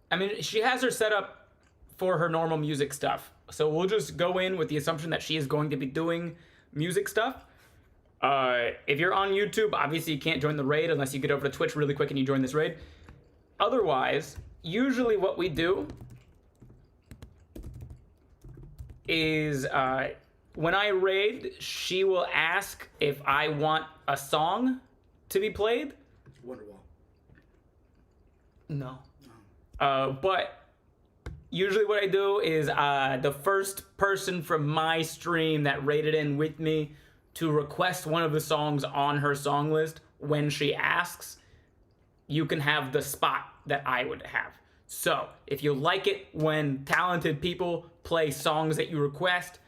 I mean, she has her set up for her normal music stuff. So we'll just go in with the assumption that she is going to be doing music stuff. If you're on YouTube, obviously you can't join the raid unless you get over to Twitch really quick and you join this raid. Otherwise, usually what we do is when I raid, she will ask if I want a song to be played. Wonderwall. No. But usually what I do is the first person from my stream that raided in with me to request one of the songs on her song list when she asks, you can have the spot that I would have. So, if you like it when talented people play songs that you request,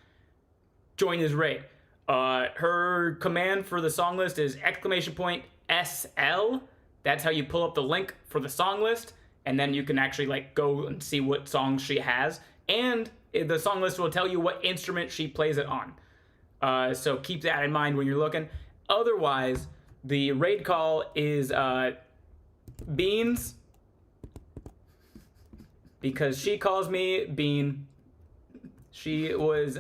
join this raid. Her command for the song list is !SL. That's how you pull up the link for the song list, and then you can actually like go and see what songs she has. And the song list will tell you what instrument she plays it on. So keep that in mind when you're looking. Otherwise, the raid call is Beans, because she calls me Bean. She was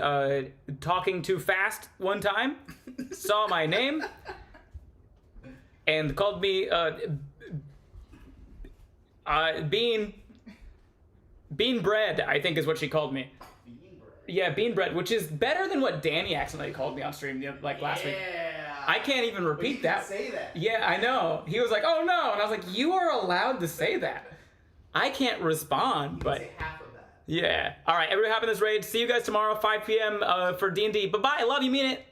talking too fast one time, saw my name, and called me Bean bread, I think is what she called me. Yeah, bean bread, which is better than what Danny accidentally called me on stream like last week. I can't even repeat that. Say that. Yeah, I know. He was like, "Oh no," and I was like, "You are allowed to say that." I can't respond, but Say half of that. yeah. All right, everybody hop in this raid. See you guys tomorrow, 5 p.m. For D&D. Bye bye. I love you. Mean it.